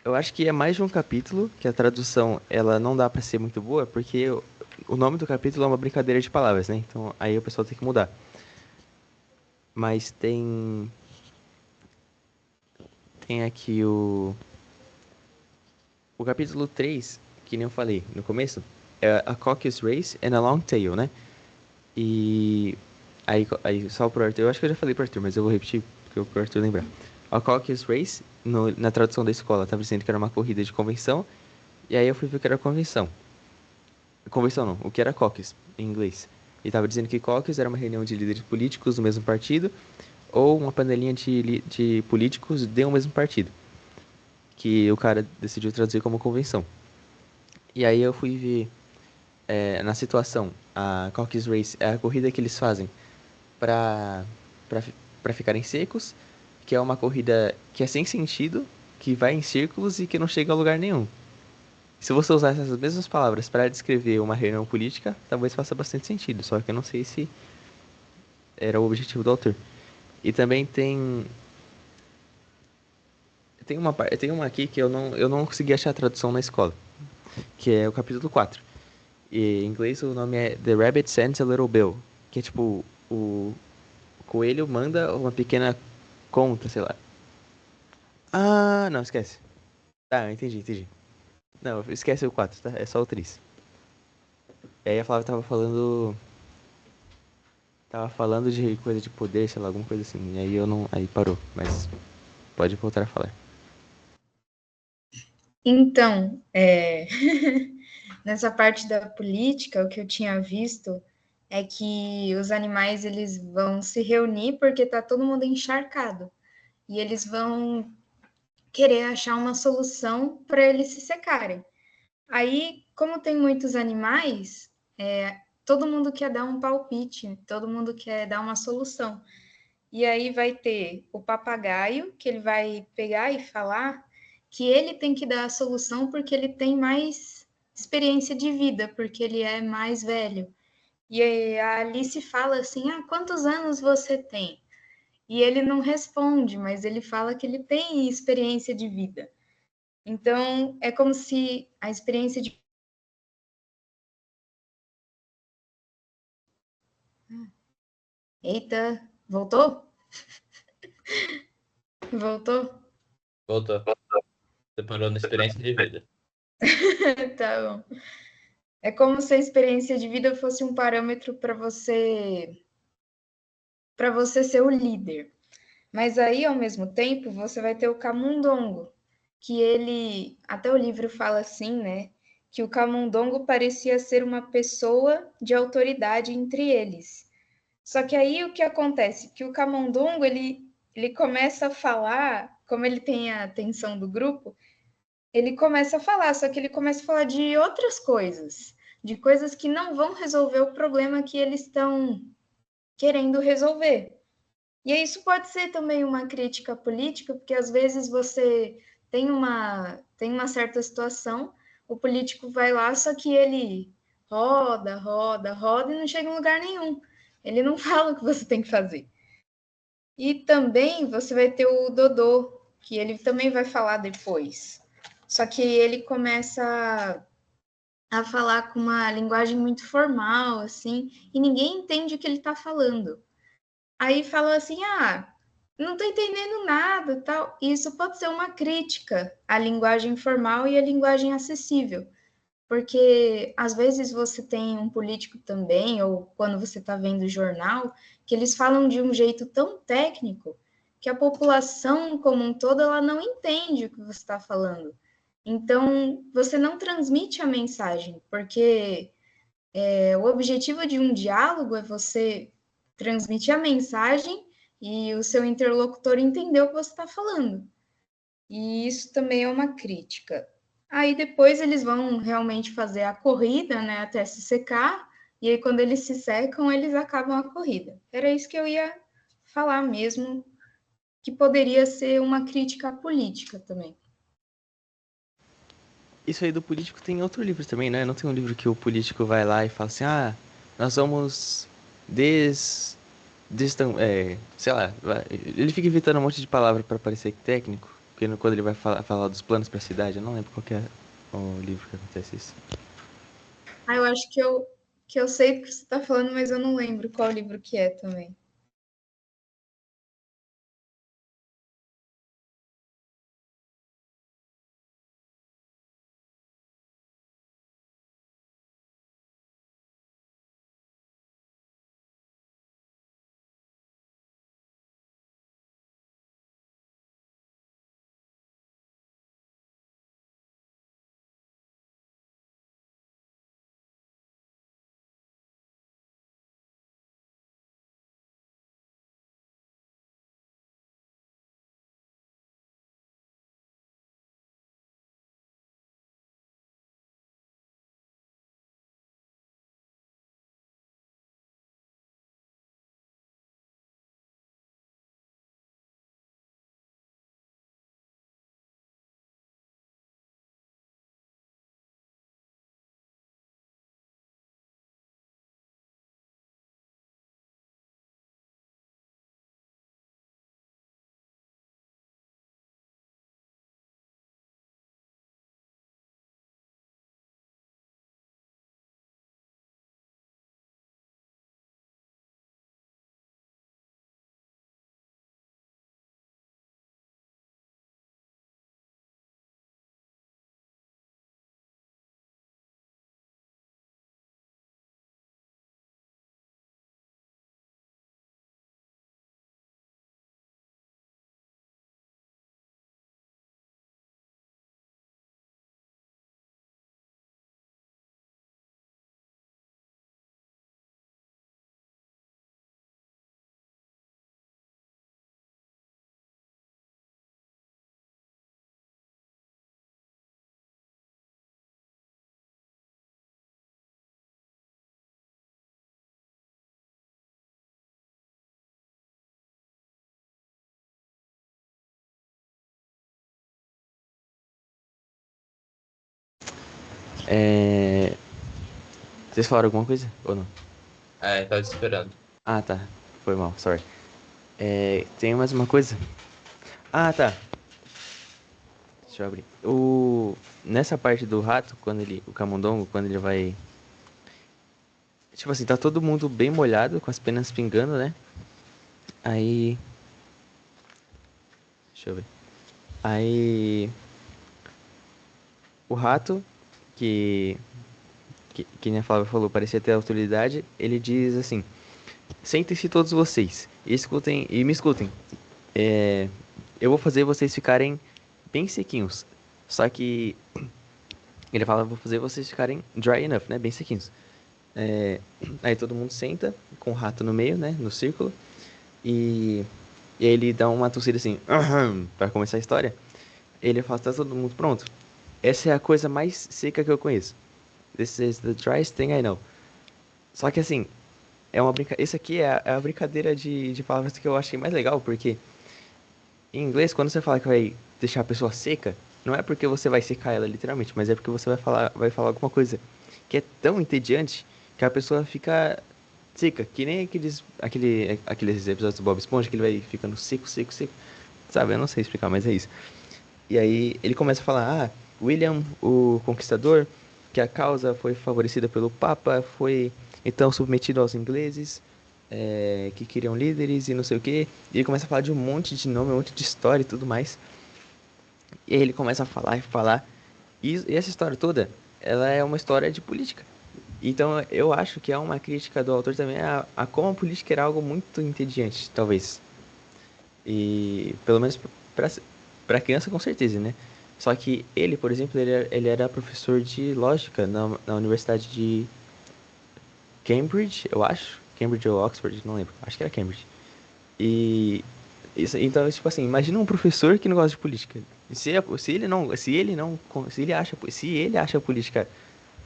Eu acho que é mais de um capítulo, que a tradução ela não dá pra ser muito boa, porque o nome do capítulo é uma brincadeira de palavras, né? Então aí o pessoal tem que mudar. Mas tem aqui o capítulo 3 que nem eu falei no começo, é A Caucasus Race and a Long Tail, né? E aí só pro Arthur, eu acho que eu já falei pro Arthur, mas eu vou repetir pro Arthur lembrar. A Caucasus Race, na tradução da escola, tava dizendo que era uma corrida de convenção, e aí eu fui ver que era convenção. Convenção não, o que era caucus, em inglês. E tava dizendo que caucus era uma reunião de líderes políticos do mesmo partido, ou uma panelinha de políticos de um mesmo partido, que o cara decidiu traduzir como convenção. E aí eu fui ver, na situação, a Caucus Race é a corrida que eles fazem para para ficarem secos, que é uma corrida que é sem sentido, que vai em círculos e que não chega a lugar nenhum. Se você usar essas mesmas palavras para descrever uma reunião política, talvez faça bastante sentido, só que eu não sei se era o objetivo do autor. E também tem uma aqui que eu não consegui achar a tradução na escola, que é o capítulo 4. E em inglês o nome é The Rabbit Sends a Little Bill, que é tipo o coelho manda uma pequena conta, sei lá. Ah, não, esquece. Tá, entendi. Não, esquece o 4, tá? É só o 3. E aí a Flávia tava falando. Tava falando de coisa de poder, sei lá, alguma coisa assim. E aí eu não. Aí parou. Mas pode voltar a falar. Então, nessa parte da política, o que eu tinha visto é que os animais eles vão se reunir porque tá todo mundo encharcado e eles vão querer achar uma solução para eles se secarem. Aí, como tem muitos animais, todo mundo quer dar um palpite, todo mundo quer dar uma solução. E aí vai ter o papagaio, que ele vai pegar e falar que ele tem que dar a solução porque ele tem mais experiência de vida, porque ele é mais velho. E aí a Alice fala assim: Ah, quantos anos você tem? E ele não responde, mas ele fala que ele tem experiência de vida. Então, é como se a experiência de. Eita, voltou? Voltou? Voltou. Você parou na experiência de vida. Tá bom. É como se a experiência de vida fosse um parâmetro para você ser o líder. Mas aí, ao mesmo tempo, você vai ter o camundongo, que ele, até o livro fala assim, né? Que o camundongo parecia ser uma pessoa de autoridade entre eles. Só que aí o que acontece? Que o camundongo, ele começa a falar, como ele tem a atenção do grupo, ele começa a falar, só que ele começa a falar de outras coisas, de coisas que não vão resolver o problema que eles estão querendo resolver. E isso pode ser também uma crítica política, porque às vezes você tem uma certa situação, o político vai lá, só que ele roda, roda, roda e não chega em lugar nenhum. Ele não fala o que você tem que fazer. E também você vai ter o Dodô, que ele também vai falar depois. Só que ele começa a falar com uma linguagem muito formal, assim, e ninguém entende o que ele está falando. Aí fala assim: ah, não estou entendendo nada, tal. E isso pode ser uma crítica à linguagem formal e à linguagem acessível, porque às vezes você tem um político também, ou quando você está vendo o jornal, que eles falam de um jeito tão técnico que a população como um todo ela não entende o que você está falando. Então, você não transmite a mensagem, porque o objetivo de um diálogo é você transmitir a mensagem e o seu interlocutor entender o que você está falando. E isso também é uma crítica. Aí depois eles vão realmente fazer a corrida, né, até se secar, e aí quando eles se secam, eles acabam a corrida. Era isso que eu ia falar mesmo, que poderia ser uma crítica política também. Isso aí do político tem outro livro também, né? Não tem um livro que o político vai lá e fala assim, ah, nós vamos sei lá, ele fica inventando um monte de palavra pra parecer técnico, porque quando ele vai falar dos planos pra cidade, eu não lembro qual que é o livro que acontece isso. Ah, eu acho que eu sei do que você está falando, mas eu não lembro qual livro que é também. É... Vocês falaram alguma coisa ou não? Tava te esperando. Ah, tá. Foi mal, sorry. Tem mais uma coisa? Ah, tá. Deixa eu abrir. Nessa parte do rato, o camundongo, quando ele vai... Tipo assim, tá todo mundo bem molhado, com as penas pingando, né? Aí... Deixa eu ver. Aí... O rato, que nem a Flávia falou, parecia ter autoridade, ele diz assim: sentem-se todos vocês e escutem e me escutem. É, eu vou fazer vocês ficarem bem sequinhos. Só que ele fala: vou fazer vocês ficarem dry enough, né? Bem sequinhos. Aí todo mundo senta com o rato no meio, né? No círculo. E, e aí ele dá uma tossida assim, "Aham", pra começar a história. Ele fala: tá todo mundo pronto? Essa é a coisa mais seca que eu conheço. This is the driest thing I know. Só que assim, Esse aqui é a brincadeira de palavras que eu achei mais legal, porque em inglês, quando você fala que vai deixar a pessoa seca, não é porque você vai secar ela literalmente, mas é porque você vai falar alguma coisa que é tão entediante que a pessoa fica seca, que nem aqueles episódios do Bob Esponja que ele vai ficando seco, seco, seco. Sabe, eu não sei explicar, mas é isso. E aí ele começa a falar: William, o Conquistador, que a causa foi favorecida pelo Papa, foi então submetido aos ingleses, que queriam líderes e não sei o quê. E ele começa a falar de um monte de nome, um monte de história e tudo mais. E aí ele começa a falar e falar. E essa história toda, ela é uma história de política. Então eu acho que é uma crítica do autor também a como a política era algo muito entediante, talvez. E pelo menos para criança com certeza, né? Só que ele, por exemplo, ele era professor de lógica na Universidade de Cambridge, eu acho. Cambridge ou Oxford, não lembro. Acho que era Cambridge. E então, tipo assim, imagina um professor que não gosta de política. Se ele acha a política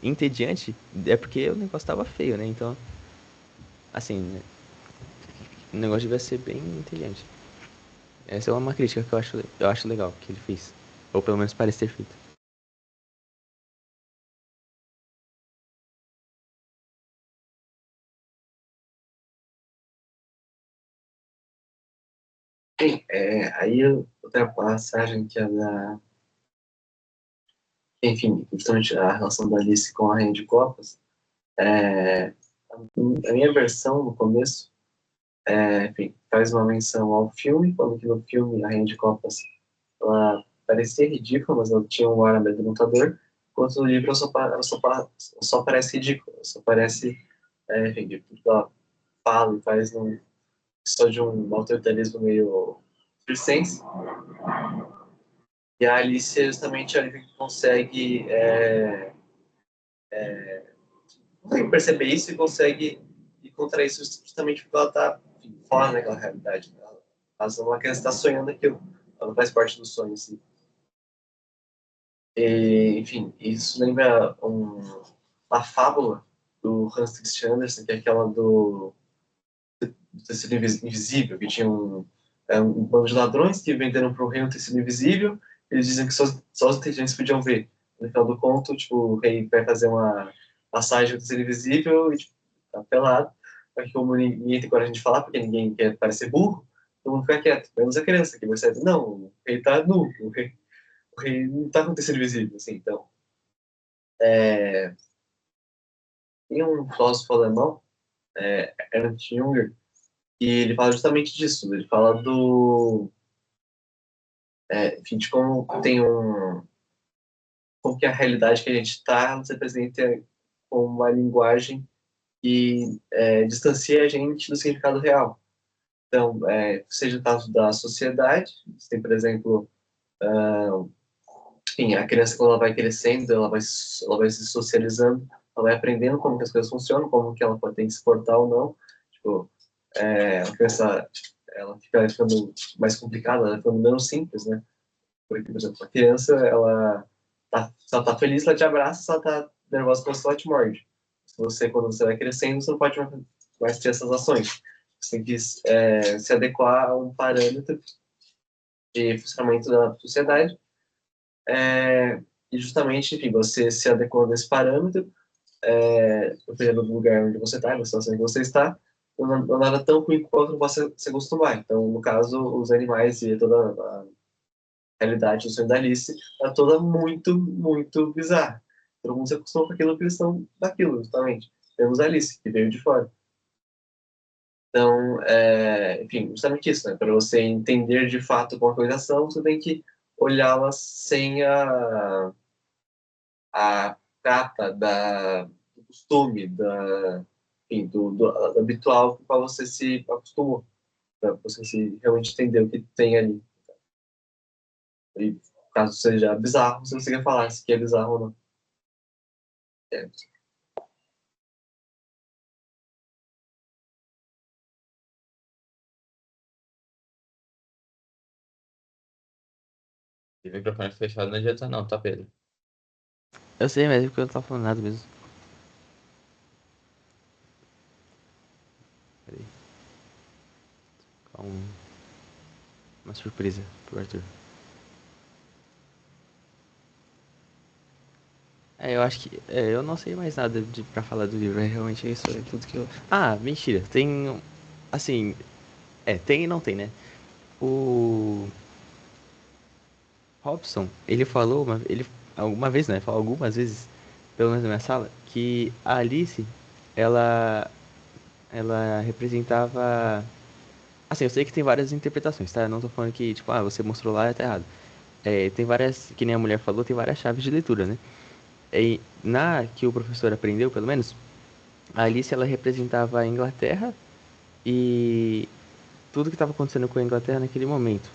entediante, é porque o negócio tava feio, né? Então, assim, né, o negócio devia ser bem entediante. Essa é uma crítica que eu acho legal que ele fez. Ou pelo menos parece ter feito. Sim, aí outra passagem que é enfim, justamente a relação da Alice com a Rainha de Copas, é, a minha versão no começo, enfim, faz uma menção ao filme, quando que no filme a Rainha de Copas, ela parecia ridícula, mas ela tinha um ar amedrontador, enquanto no livro ela só parece ridícula, só parece, enfim, de tudo que ela fala e faz só de um autoritarismo meio circense. E a Alice é justamente a única que consegue perceber isso e consegue ir contra isso justamente porque ela está fora daquela realidade. Né? Uma criança está sonhando aquilo, ela não faz parte do sonho em si. E, enfim, isso lembra uma fábula do Hans Christian Andersen, que é aquela do tecido invisível, que tinha um bando de ladrões que venderam para o rei um tecido invisível, eles dizem que só os inteligentes podiam ver. No final do conto, tipo, o rei vai fazer uma passagem do tecido invisível e, tipo, tá pelado, só que como ninguém tem coragem de falar, porque ninguém quer parecer burro, todo mundo fica quieto, menos a criança, que percebe, não, o rei tá nu, o rei não tá com tecido invisível, assim, então. Tem um filósofo alemão, Ernst Jünger, e ele fala justamente disso. Ele fala enfim, de como que a realidade que a gente está se apresenta com uma linguagem que distancia a gente do significado real. Então, seja o caso da sociedade, você tem, por exemplo, enfim, a criança quando ela vai crescendo, ela vai se socializando, ela vai aprendendo como que as coisas funcionam, como que ela tem que se portar ou não. Tipo, a criança, ela fica ficando mais complicada, ela vai ficando menos simples, né? Porque, por exemplo, a criança, se ela tá feliz, ela te abraça, se ela tá nervosa com você, ela te morde. Quando você vai crescendo, você não pode mais ter essas ações. Você tem que se adequar a um parâmetro de funcionamento da sociedade. e justamente, enfim, você se adequando a esse parâmetro, dependendo do lugar onde você está, da situação em que você está, não nada tão ruim quanto você se acostumar. Então, no caso, os animais e toda a realidade do sonho da Alice é toda muito, muito bizarra. Todo mundo se acostuma com aquilo que eles estão daquilo, justamente. Temos a Alice, que veio de fora. Então, enfim, justamente isso, né? Para você entender de fato como a coisa são, você tem que olhá-la sem a capa do costume, enfim, do habitual para você se acostumou, para você se realmente entender o que tem ali. E caso seja bizarro, você consegue falar se é bizarro ou não. É. E o microfone fechado não adianta não, tá, Pedro? Eu sei, mas é porque eu não tava falando nada mesmo. Peraí. Uma surpresa pro Arthur. Eu acho que. Eu não sei mais nada pra falar do livro. Realmente isso é tudo que eu. Ah, mentira. Tem. Assim. Tem e não tem, né? O Robson, ele falou. Alguma vez, né? Ele falou algumas vezes, pelo menos na minha sala, que a Alice, ela. Ela representava. Assim, eu sei que tem várias interpretações, tá? Eu não tô falando que, tipo, você mostrou lá e tá errado. Tem várias. Que nem a mulher falou, tem várias chaves de leitura, né? Na que o professor aprendeu, pelo menos, a Alice ela representava a Inglaterra e tudo que estava acontecendo com a Inglaterra naquele momento.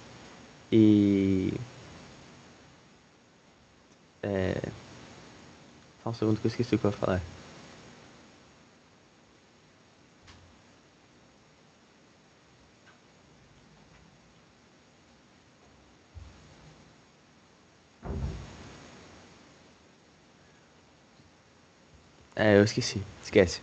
E. Só um segundo que eu esqueci o que eu ia falar. Eu esqueci. Esquece.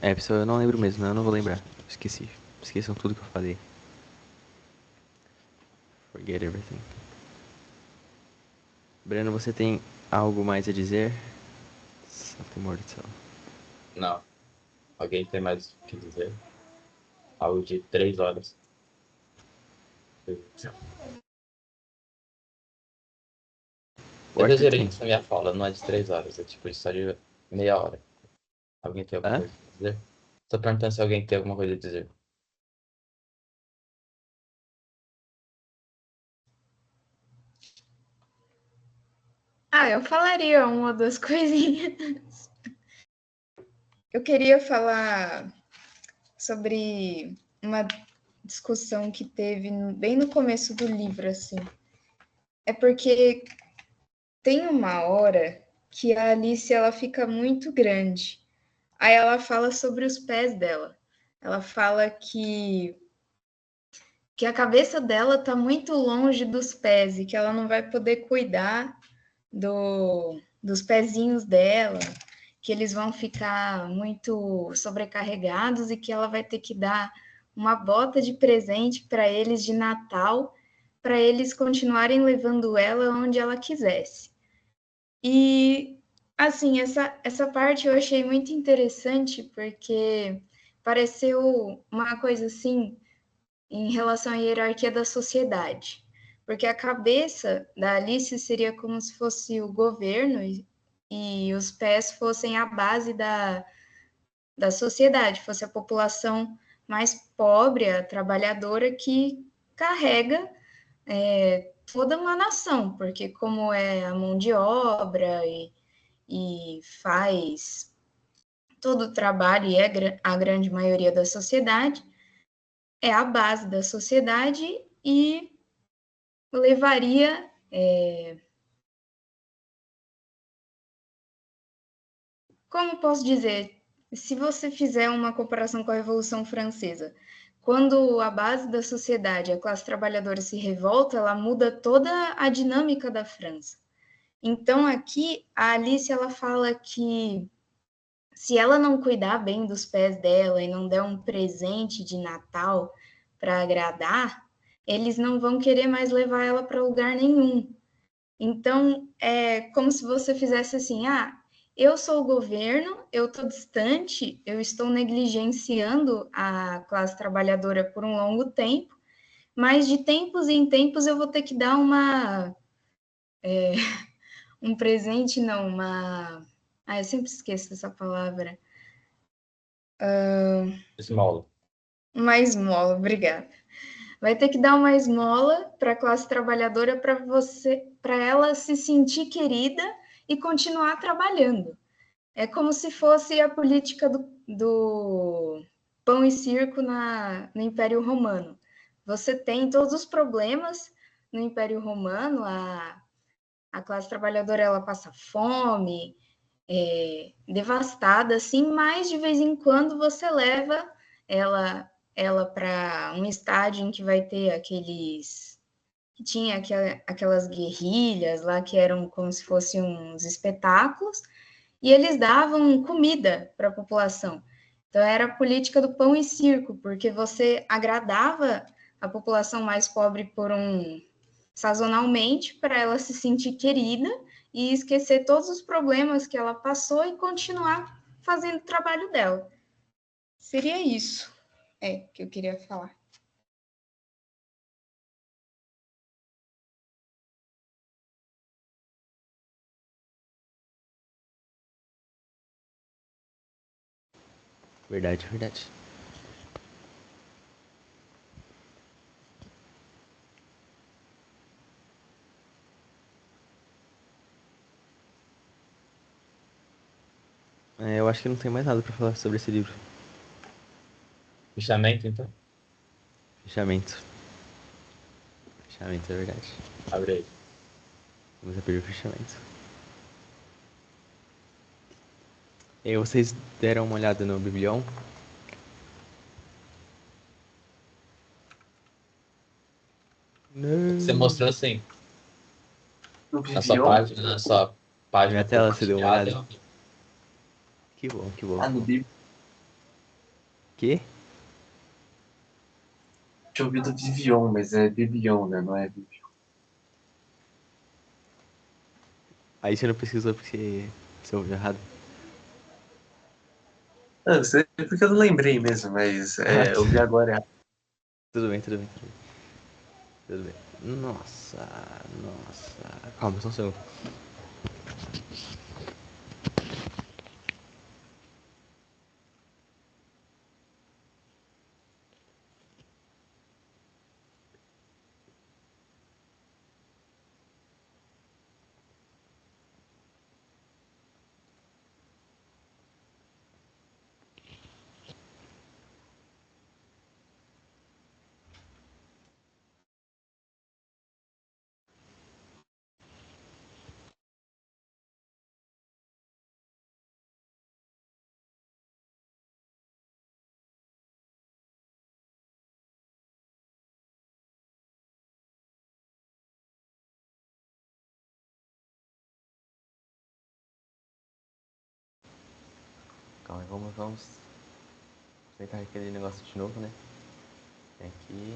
Pessoal, eu não lembro mesmo, eu não vou lembrar. Esqueci. Esqueçam tudo que eu falei. Forget everything. Breno, você tem algo mais a dizer? Something more to tell. Não. Alguém tem mais o que dizer? Algo de 3 horas. O Eu Arthur exagerei tem. essa minha fala, não é de 3 horas, é tipo só de meia hora. Alguém tem alguma Hã? coisa a dizer? Tô perguntando se alguém tem alguma coisa a dizer. Eu falaria uma ou duas coisinhas. Eu queria falar sobre uma discussão que teve bem no começo do livro, assim. É porque tem uma hora que a Alice ela fica muito grande. Aí ela fala sobre os pés dela. Ela fala que a cabeça dela está muito longe dos pés e que ela não vai poder cuidar dos pezinhos dela, que eles vão ficar muito sobrecarregados e que ela vai ter que dar uma bota de presente para eles de Natal, para eles continuarem levando ela onde ela quisesse. E Assim, essa parte eu achei muito interessante, porque pareceu uma coisa assim em relação à hierarquia da sociedade. Porque a cabeça da Alice seria como se fosse o governo e os pés fossem a base da sociedade, fosse a população mais pobre, a trabalhadora que carrega toda uma nação, porque como é a mão de obra e faz todo o trabalho e é a grande maioria da sociedade, é a base da sociedade e levaria. Como posso dizer? Se você fizer uma comparação com a Revolução Francesa, quando a base da sociedade, a classe trabalhadora se revolta, ela muda toda a dinâmica da França. Então aqui a Alice ela fala que se ela não cuidar bem dos pés dela e não der um presente de Natal para agradar, eles não vão querer mais levar ela para lugar nenhum. Então, é como se você fizesse assim: ah, eu sou o governo, eu estou distante, eu estou negligenciando a classe trabalhadora por um longo tempo, mas de tempos em tempos eu vou ter que dar um presente, não, uma. Ah, eu sempre esqueço essa palavra. Esmola. Uma esmola, obrigada. Vai ter que dar uma esmola para a classe trabalhadora para ela se sentir querida e continuar trabalhando. É como se fosse a política do pão e circo no Império Romano. Você tem todos os problemas no Império Romano, a classe trabalhadora ela passa fome, devastada, assim, mas de vez em quando você leva ela para um estádio em que vai ter aqueles que tinha aquelas guerrilhas lá que eram como se fossem uns espetáculos e eles davam comida para a população. Então era a política do pão e circo, porque você agradava a população mais pobre sazonalmente para ela se sentir querida e esquecer todos os problemas que ela passou e continuar fazendo o trabalho dela. Seria isso que eu queria falar. Verdade, verdade. Eu acho que não tem mais nada pra falar sobre esse livro. Fechamento, então. Fechamento. Fechamento, é verdade. Abre aí. Vamos abrir o fechamento. E aí, vocês deram uma olhada no Biblion? Não. Você mostrou assim, No na sua Vivion? página, Na minha tela, você deu uma olhada? compartilhada. Que bom, que bom. Ah, no Bíblia. Que? Tinha ouvido Vivion, mas é Bibion, né? Não é Vivion. Aí você não pesquisou porque você ouviu errado. Não sei porque eu não lembrei mesmo, mas eu vi agora. Tudo bem, tudo bem, tudo bem. Tudo bem. Nossa, nossa. Calma, só um segundo. Calma, vamos tentar aquele negócio de novo, né? Aqui.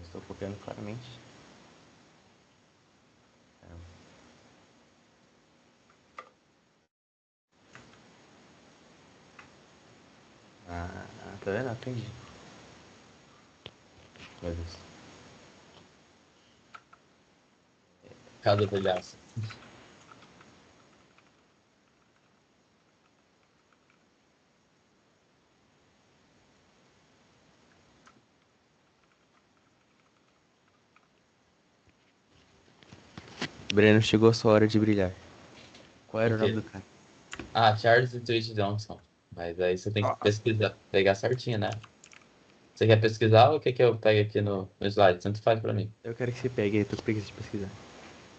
estou copiando claramente. Tá vendo? Aprendi. Meu Deus. Cadê o palhaço? Breno, chegou a sua hora de brilhar. Qual era o nome Ok. do cara? Ah, Charles e Twitch Johnson. Mas aí você tem que pesquisar, pegar certinho, né? Você quer pesquisar ou quer que eu pegue aqui no slide? Tanto faz pra mim. Eu quero que você pegue aí, tô com preguiça de pesquisar.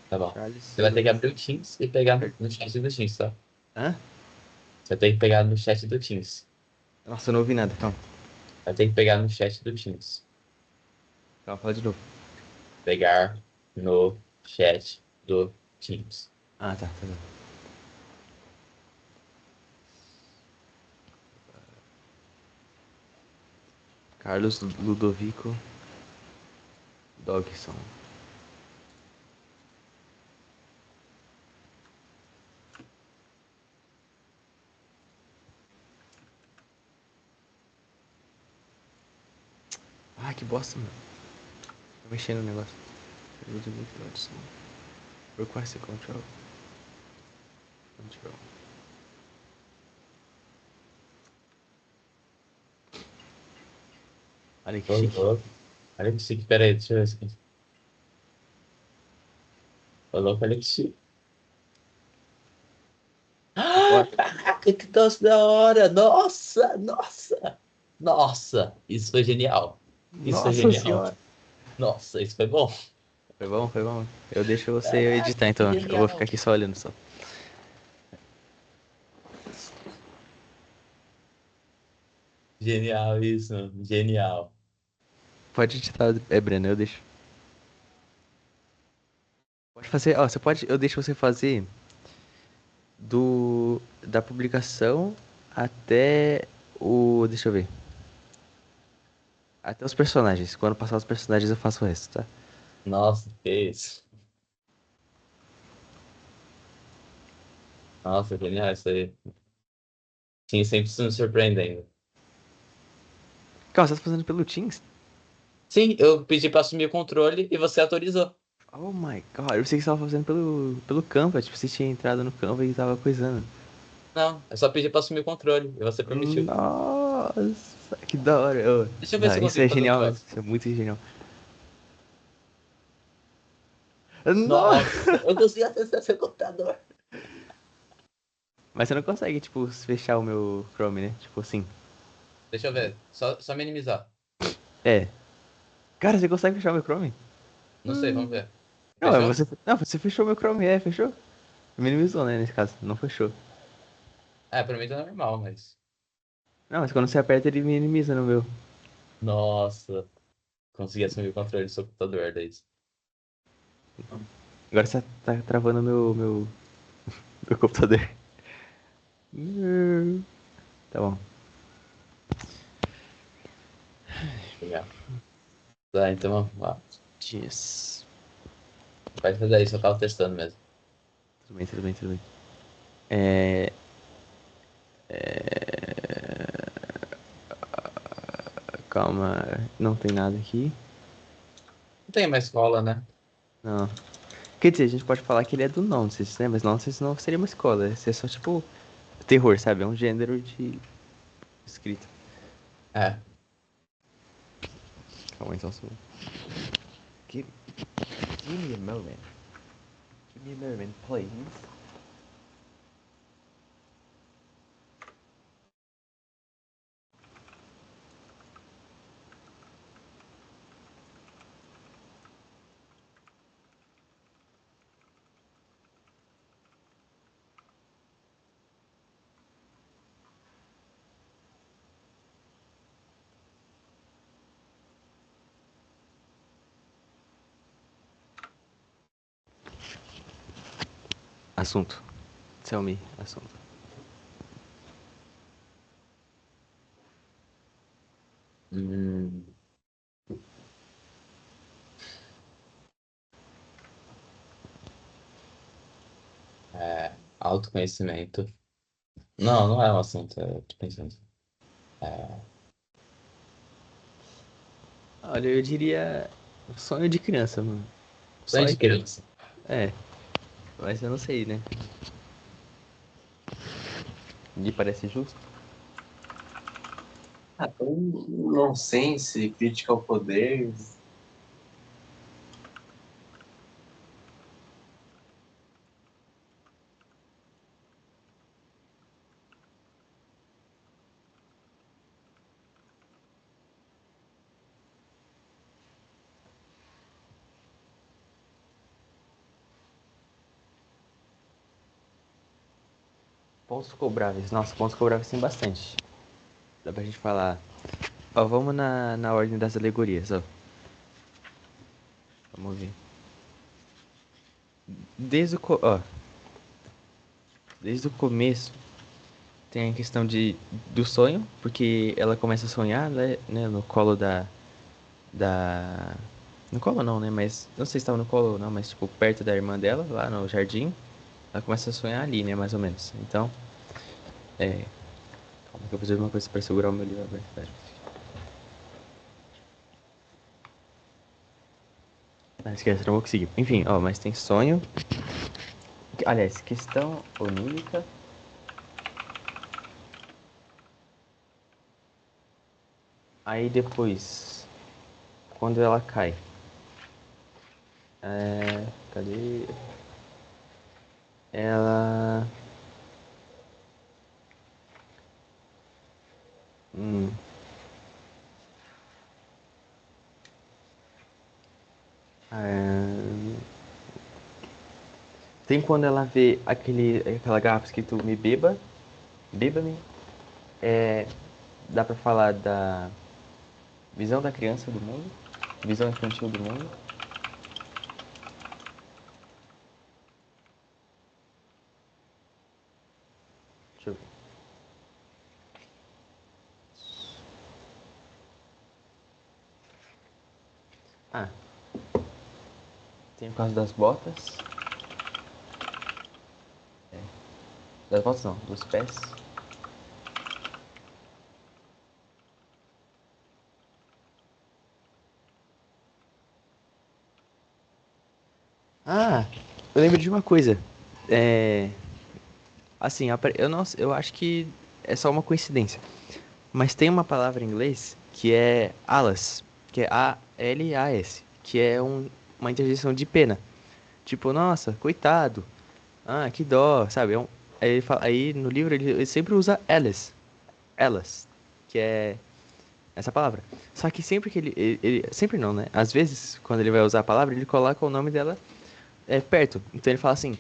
Tá bom. Charles Você vai ter que Lu... abrir o Teams e pegar no chat do Teams, tá? Hã? Você vai ter que pegar no chat do Teams. Nossa, eu não ouvi nada. Calma. Vai ter que pegar no chat do Teams. Calma, fala de novo. Pegar no chat do Teams. Ah, tá bom. Carlos Ludovico Dogson. Ah, que bosta, mano. Tô mexendo no negócio. Ludovico Dogson. Request control. Control. Olha que Ô, chique. louco. Olha que chique. Pera aí, deixa eu ver isso aqui. Ô, louco, olha que chique. Ah, Bora. caraca, que troço da hora! Nossa, nossa! Nossa, isso foi genial. Isso foi Nossa genial. senhora. Nossa, isso foi bom. Foi bom, foi bom. Eu deixo você Caraca, editar que então. Eu vou ficar genial. aqui só olhando só. Genial isso, genial. Pode editar, Breno, eu deixo. Pode fazer, ó, você pode, eu deixo você fazer da publicação até deixa eu ver. Até os personagens. Quando passar os personagens eu faço o resto, tá? Nossa, que isso. Nossa, genial isso aí. Sim, sempre se me surpreendendo. Calma, você tá fazendo pelo Teams? Sim, eu pedi pra assumir o controle e você autorizou. Oh my god, eu pensei que você tava fazendo pelo Canva, tipo, você tinha entrado no Canva e tava coisando. Não, é só pedir pra assumir o controle e você permitiu. Nossa, que da hora. Deixa eu ver Não, se eu isso consigo é fazer um genial, negócio. isso é muito genial. Nossa! Nossa, eu consegui acessar seu computador. Mas você não consegue, tipo, fechar o meu Chrome, né? Tipo assim. Deixa eu ver, só minimizar. É. Cara, você consegue fechar o meu Chrome? Não sei, vamos ver. Não, Fechou? você fechou o meu Chrome, fechou? Minimizou, né, nesse caso. Não fechou. É, pra mim tá normal, mas. Não, mas quando você aperta, ele minimiza no meu. Nossa, consegui assumir o controle do seu computador, daí. Agora você tá travando meu computador. Tá bom. Legal. Tá, então vamos lá. Yes. Vai fazer isso, eu tava testando mesmo. Tudo bem, tudo bem, tudo bem. É... Calma, não tem nada aqui. Não tem mais escola, né? Não. Quer dizer, a gente pode falar que ele é do Nonsense, né? Mas Nonsense não seria uma escola. Isso é só, tipo, terror, sabe? É um gênero de escrita. É. Calma, então, só... Give, give me a moment. Give me a moment, please. Assunto. Tell me, assunto. Hum, Autoconhecimento. Não, não é um assunto, tô pensando. É, Olha, eu diria sonho de criança, mano. sonho Só de criança. é, mas eu não sei, né? Me parece justo. Um nonsense, crítica ao poder. Pontos cobráveis. Nossa, pontos cobráveis tem bastante. Dá pra gente falar. Ó, vamos na ordem das alegorias, ó. Vamos ver. Desde o começo tem a questão do sonho, porque ela começa a sonhar, né, no colo da... No colo não, né, mas não sei se estava no colo ou não, mas tipo, perto da irmã dela, lá no jardim, ela começa a sonhar ali, né, mais ou menos. Então, calma que eu preciso de uma coisa para segurar o meu livro aberto. Pera. Ah, esquece, não vou conseguir. Enfim, ó, mas tem sonho. Aliás, questão onírica. Aí depois, quando ela cai. Cadê? Ela. Hum. É, tem quando ela vê aquela garrafa escrito me beba, beba-me. É, dá pra falar da visão da criança do mundo, visão infantil do mundo. Deixa eu ver. Ah, tem o caso das botas. Das botas não, dos pés. Ah, eu lembro de uma coisa. É, assim, eu acho que é só uma coincidência. Mas tem uma palavra em inglês que é alas, que é A-L-A-S, que é uma interjeição de pena. Tipo, nossa, coitado. Ah, que dó, sabe? Aí no livro ele sempre usa elas, que é essa palavra. Só que sempre que sempre não, né? Às vezes, quando ele vai usar a palavra, ele coloca o nome dela perto. Então ele fala assim: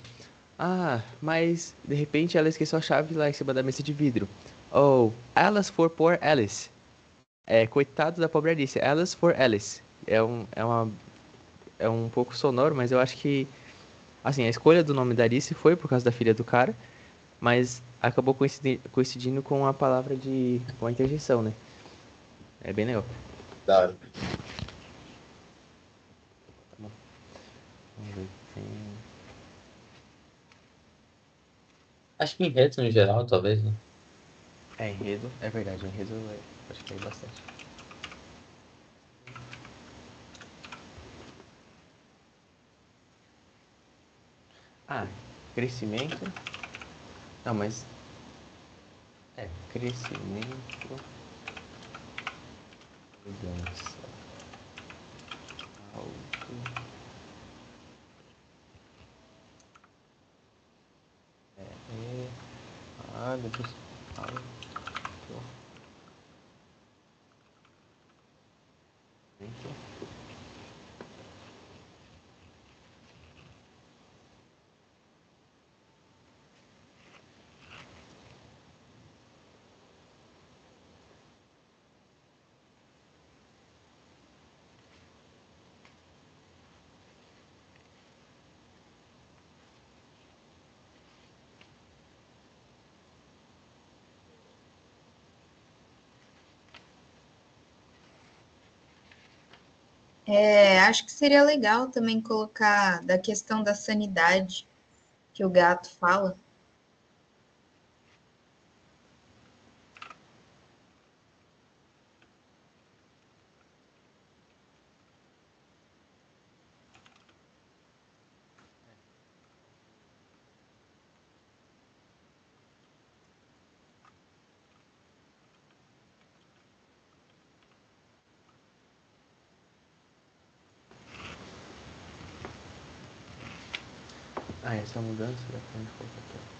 ah, mas de repente ela esqueceu a chave lá em cima da mesa de vidro. Oh, Alice for poor Alice. Coitado da pobre Alice. Alice for Alice. É um pouco sonoro, mas eu acho que, assim, a escolha do nome da Alice foi por causa da filha do cara, mas acabou coincidindo com a palavra com a interjeição, né? É bem legal. Da hora. Vamos ver. Acho que enredo no geral, talvez, né? Enredo. É verdade, enredo acho que é bastante. Ah, crescimento. Não, mas. Crescimento. Mudança. Alto. Depois. Alto. Acho que seria legal também colocar da questão da sanidade que o gato fala. Ah, essa mudança dá pra gente colocar aqui, ó.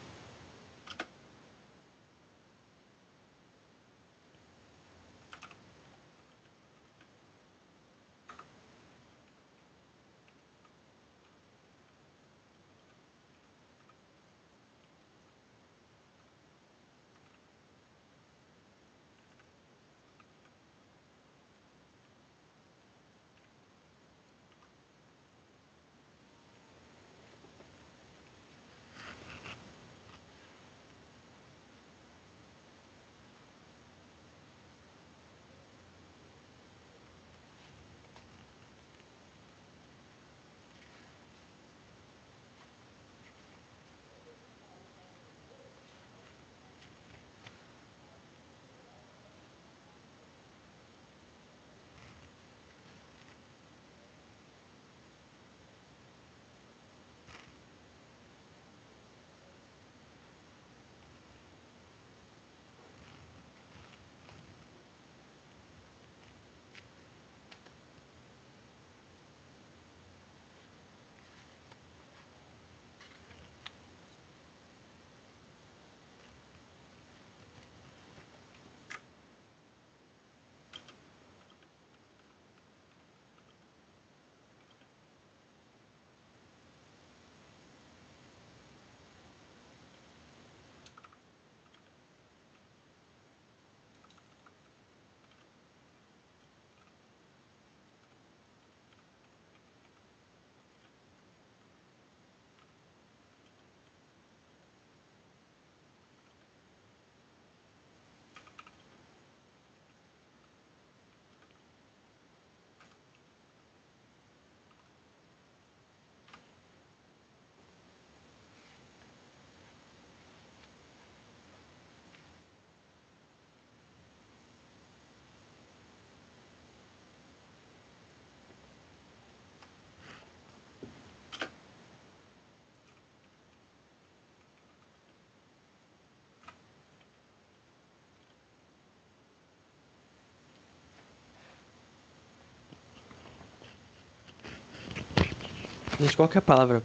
Gente, qual que é a palavra...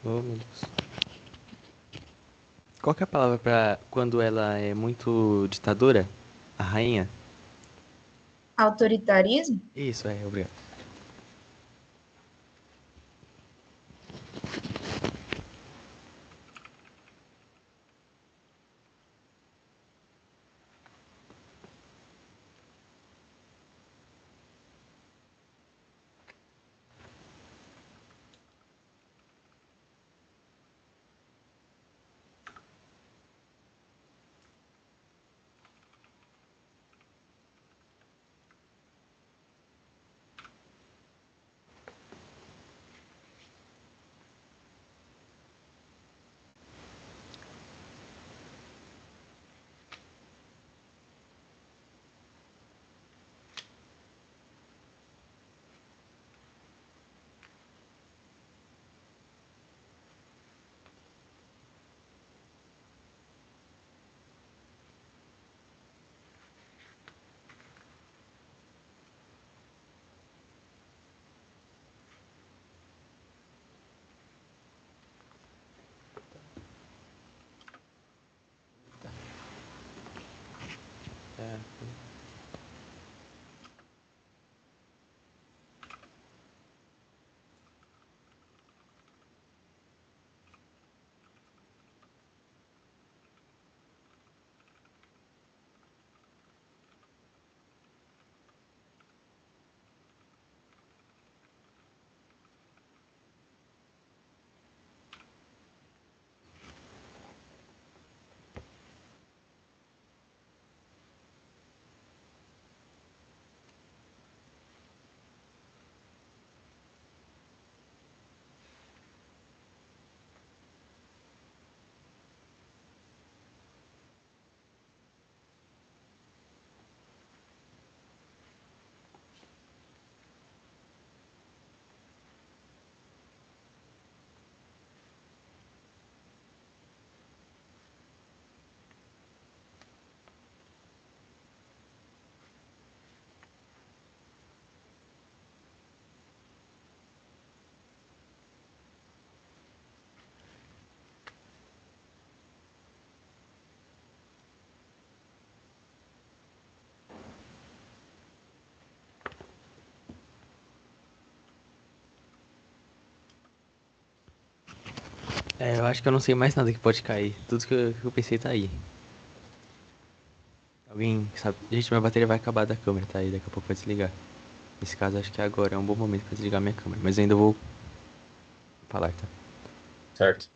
Oh, meu Deus. Qual que é a palavra pra quando ela é muito ditadora? A rainha? Autoritarismo? Isso, obrigado. É, eu acho que eu não sei mais nada que pode cair. Tudo que eu pensei tá aí. Alguém sabe? Gente, minha bateria vai acabar da câmera, tá aí. Daqui a pouco vai desligar. Nesse caso, acho que agora é um bom momento pra desligar minha câmera. Mas ainda vou falar, tá? Certo.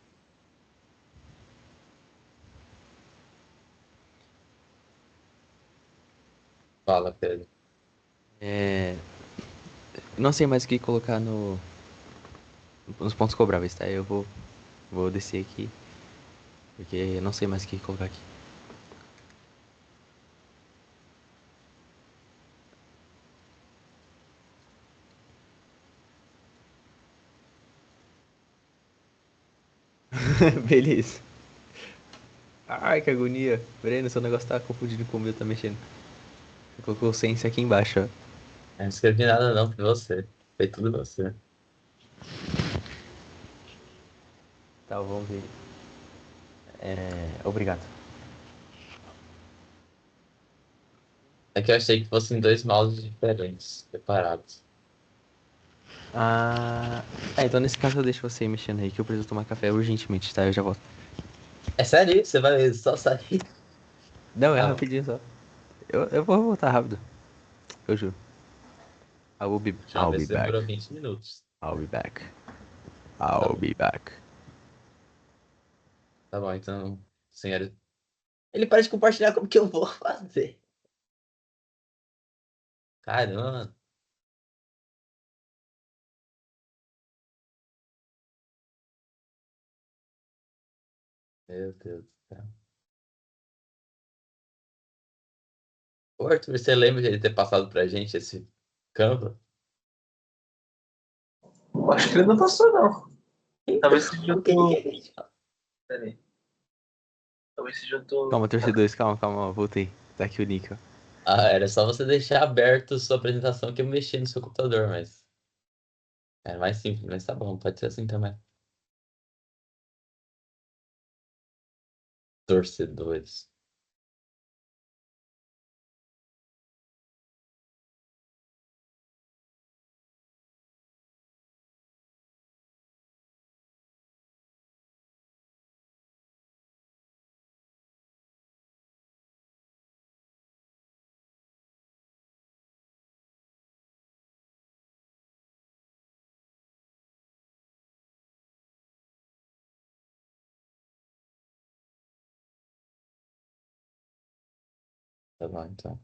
Fala, Pedro. É. Não sei mais o que colocar nos pontos cobráveis, tá? Eu vou descer aqui. Porque eu não sei mais o que colocar aqui. Beleza. Ai, que agonia. Breno, seu negócio tá confundindo com o meu, tá mexendo. Você colocou o sense aqui embaixo, ó. Eu não escrevi nada não, foi você. Foi tudo você. Tá, vamos ver. Obrigado. É que eu achei que fossem dois mouses diferentes, separados. Então nesse caso eu deixo você mexendo aí, que eu preciso tomar café urgentemente, tá? Eu já volto. É sério isso? Você vai só sair? Não, é Ah, rapidinho só. Eu vou voltar rápido. Eu juro. já I'll vê be se back. demorou 20 minutos. I'll be back. Tá I'll bom, be back. tá bom, então, senhora. Ele para de compartilhar como que eu vou fazer. Caramba, meu Deus do céu. Ô, Arthur, você lembra de ele ter passado pra gente esse Canva? Eu acho que ele não passou, não. Então, Talvez seja o que que do. a gente fala? Peraí. Talvez seja do. Calma, torcedores, calma, calma, ó, voltei. Tá aqui o nick, ó. Ah, era só você deixar aberto sua apresentação que eu mexi no seu computador, mas é mais simples, mas tá bom, pode ser assim também. Torcedores. Tá bom, então.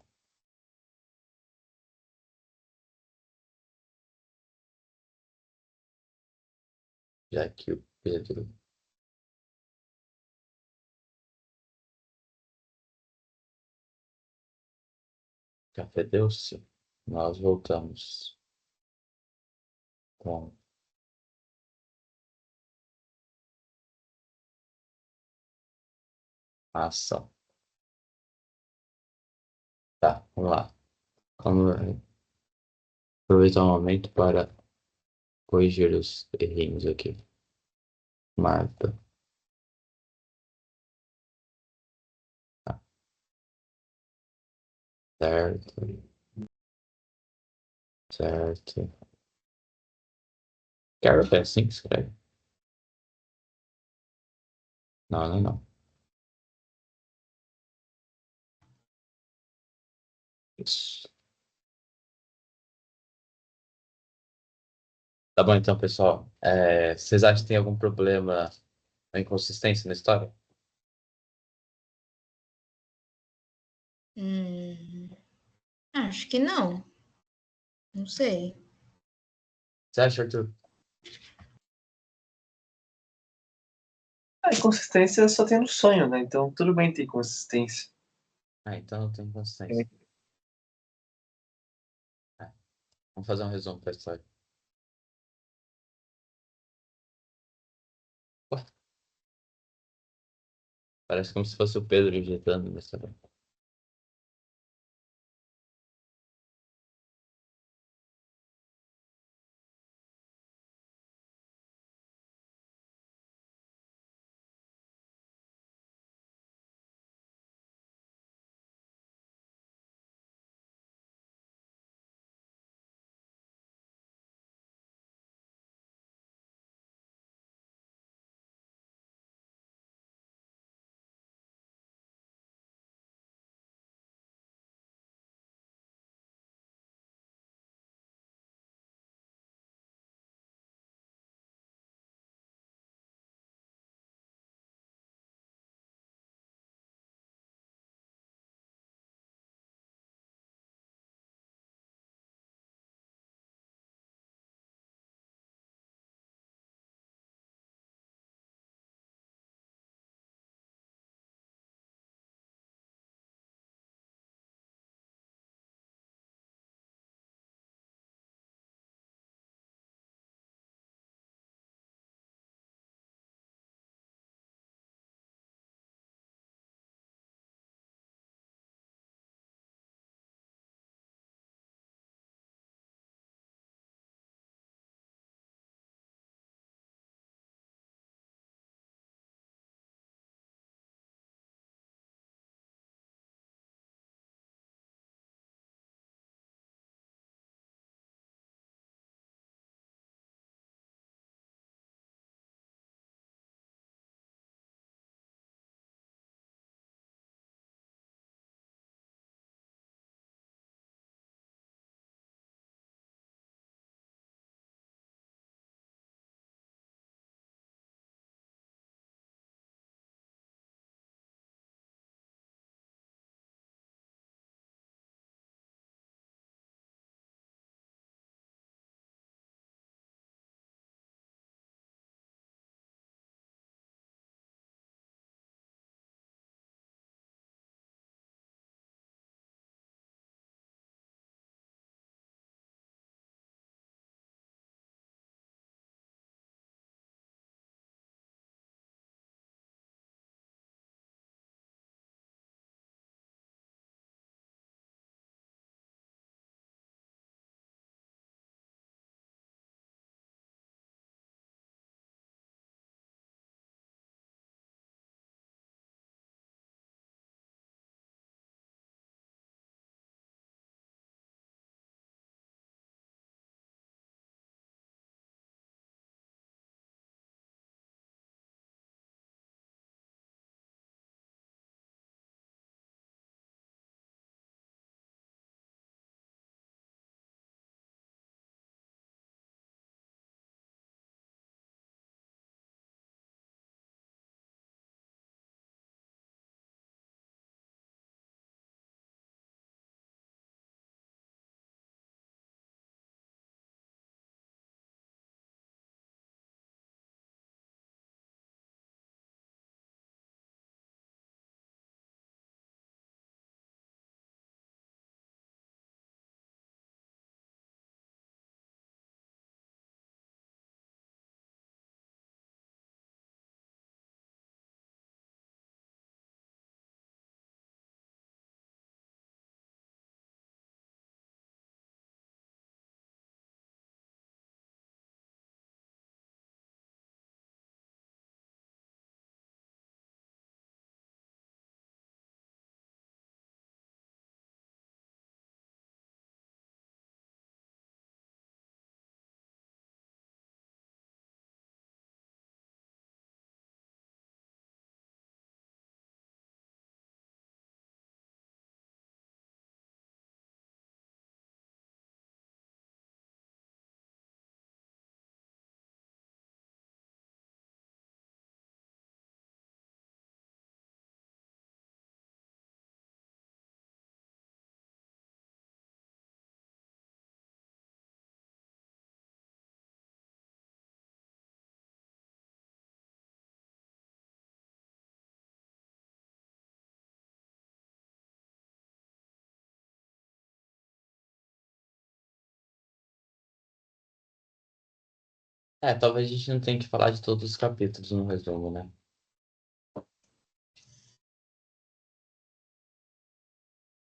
Já que o Pedro já fedeu-se, nós voltamos com a ação. Tá, vamos lá. Vamos aproveitar o momento para corrigir os errinhos aqui. Marta. Tá, certo, certo. Carol é assim que escreve. Não, não, não. Isso. Tá bom, então, pessoal. Vocês acham que tem algum problema, uma inconsistência na história? Hum, acho que não. Não sei. Você acha, Arthur? A inconsistência só tem no sonho, né? Então tudo bem ter inconsistência. Ah, então não tem inconsistência. É, vamos fazer um resumo da história. Ué, parece como se fosse o Pedro digitando, mas tá bom. Talvez a gente não tenha que falar de todos os capítulos no resumo, né?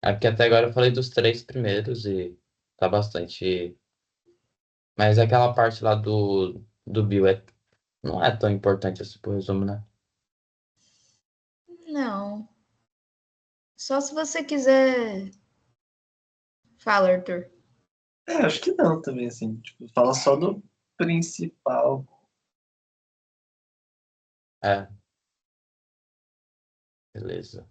É porque até agora eu falei dos três primeiros e tá bastante. Mas aquela parte lá do Bill não é tão importante assim pro resumo, né? Não. Só se você quiser. Fala, Arthur. Acho que não também, assim. Tipo, fala só do principal. É, beleza.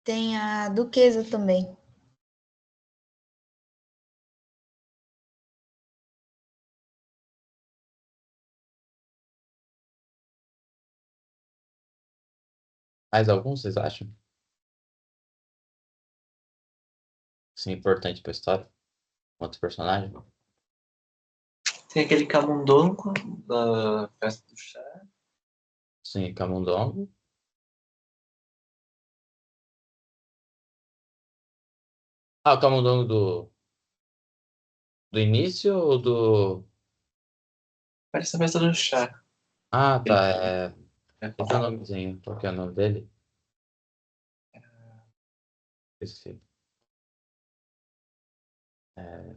Tem a duquesa também. Mais algum, vocês acham? Sim, importante pra história. Outro personagem? Tem aquele camundongo da festa do chá. Sim, Camundongo. Ah, o Camundongo do início ou do... Parece a festa do chá. Ah, Ele tá. Esse é o é nomezinho. Qual que é o nome dele? Esqueci. É,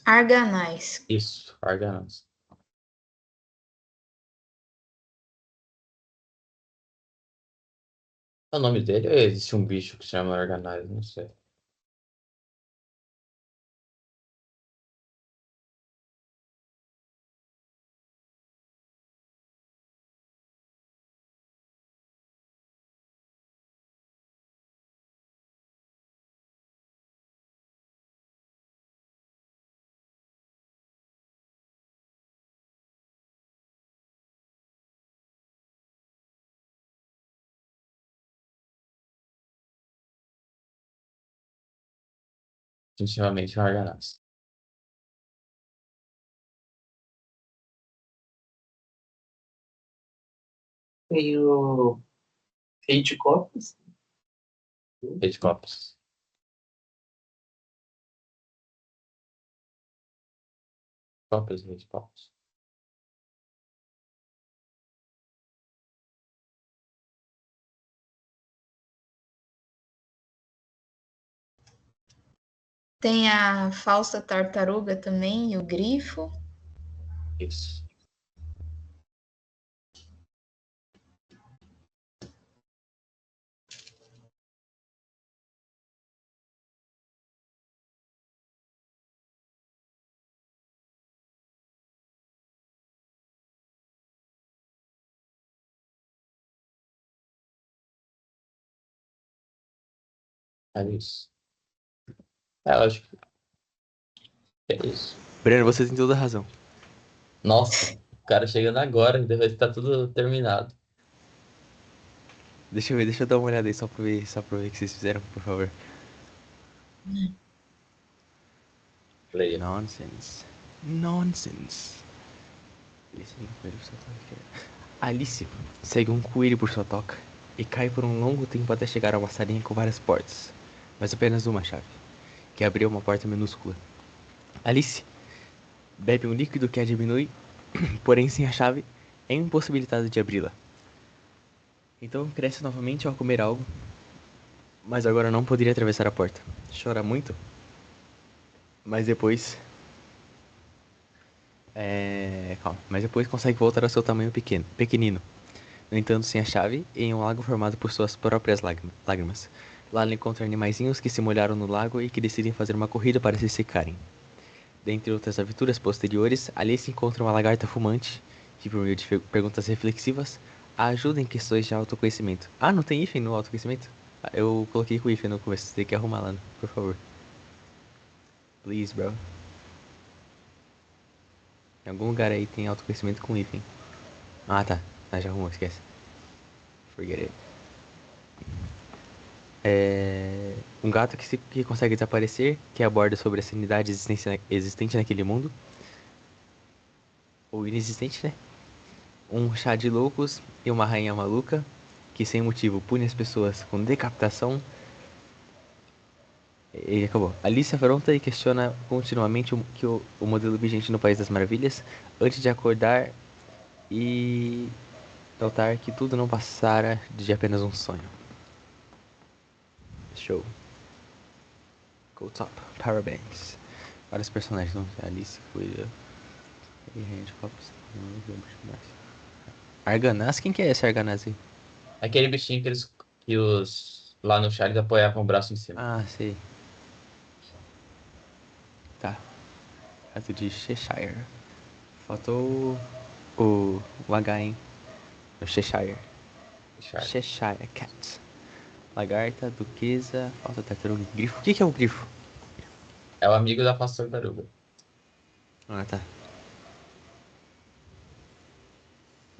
Arganais. isso, Arganas. É o nome dele ou existe um bicho que se chama Arganaz? Não sei. Definitivamente um Arganaz. Tem o Rei de Copas. Rei de Copas. Copas, Rei de Copas. Tem a falsa tartaruga também e o grifo. Isso. É isso. É, eu acho que é isso. Breno, você tem toda a razão. Nossa, o cara chegando agora, depois que tá tudo terminado. Deixa eu ver, deixa eu dar uma olhada aí só pra ver o que vocês fizeram, por favor. Leia. Nonsense. Nonsense. Listening coelho por sua toca. Alice segue um coelho por sua toca e cai por um longo tempo até chegar a uma salinha com várias portas, mas apenas uma chave, que abriu uma porta minúscula. Alice bebe um líquido que a diminui, porém sem a chave é impossibilitada de abri-la. Então cresce novamente ao comer algo, mas agora não poderia atravessar a porta. Chora muito, mas depois calma. Mas depois consegue voltar ao seu tamanho pequenino. No entanto, sem a chave, em um lago formado por suas próprias lágrimas. Lá ela encontra animaizinhos que se molharam no lago e que decidem fazer uma corrida para se secarem. Dentre outras aventuras posteriores, Alice encontra uma lagarta fumante, que por meio de perguntas reflexivas, a ajuda em questões de autoconhecimento. Ah, não tem hífen no autoconhecimento? Ah, eu coloquei com hífen no começo, você tem que arrumar lá, por favor. Please, bro. Em algum lugar aí tem autoconhecimento com hífen. Ah, tá. Ah, já arrumou, esquece. Forget it. Um gato que consegue desaparecer, que aborda sobre a sanidade existente naquele mundo. Ou inexistente, né? Um chá de loucos e uma rainha maluca, que sem motivo pune as pessoas com decapitação. E acabou. Alice afronta e questiona continuamente o modelo vigente no País das Maravilhas, antes de acordar e notar que tudo não passara de apenas um sonho. Show. Go top. Parabéns. Vários personagens, não? Alice, Coelho e Rainha de Copas. Arganaz? Quem que é esse Arganaz aí? Aquele bichinho que os lá no Charles apoiavam o braço em cima. Ah, sei. Tá. Rato de Cheshire. Faltou o H, hein? O Cheshire. Cheshire. Cheshire Cat. Lagarta, duquesa, falta tartaruga e grifo. O que é o grifo? É o amigo da pastor Taruga. Ah, tá.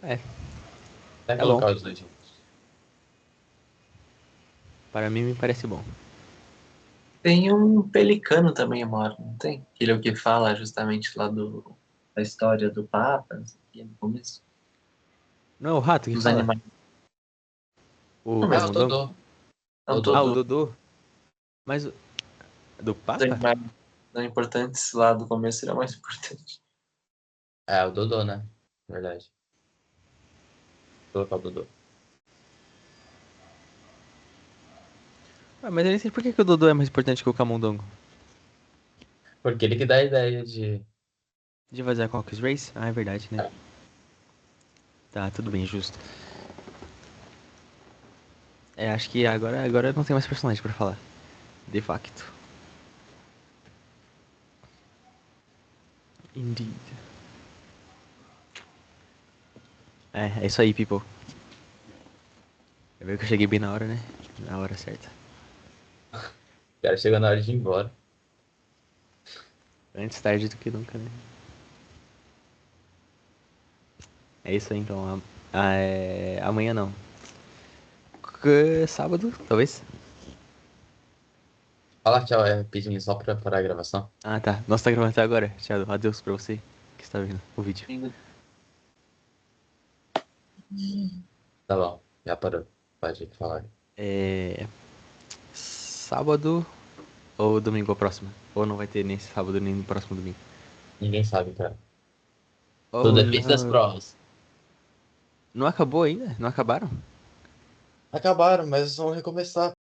É, Vai tá bom. colocar os dois juntos. Para mim me parece bom. Tem um pelicano também, mora, não tem? Aquele é o que fala justamente lá da história do Papa, não sei o que, no começo. Não é o rato que Dos fala? animais. O Não, É mas o camundongo? Dodô. não, Dodô. Ah, o todo, Dodô. Mas do os Papa? animais não importantes lá do começo seria o mais importante. É o Dodô, né? Verdade. Vou colocar o Dodô. Ah, mas eu nem sei por que o Dodô é mais importante que o camundongo. Porque ele que dá a ideia de. De fazer a Caucus Race? Ah, é verdade, né? Tá, tudo bem, justo. É, acho que agora não tem mais personagem pra falar. De facto. Indeed. É isso aí, people. Eu vi que eu cheguei bem na hora, né? Na hora certa. O cara chegou na hora de ir embora. Antes tarde do que nunca, né? É isso aí, então. Amanhã não. Sábado, talvez? Fala tchau, é rapidinho, só pra parar a gravação. Ah, tá. Nossa, tá gravando até agora. Tchau, adeus pra você que está vendo o vídeo. Tá bom, já parou. Pode falar. É... Sábado ou domingo a próxima? Ou não vai ter nem esse sábado nem no próximo domingo? Ninguém sabe, cara. Tudo Oh, depende das não. provas. Não acabou ainda? Não acabaram? Acabaram, mas vão recomeçar.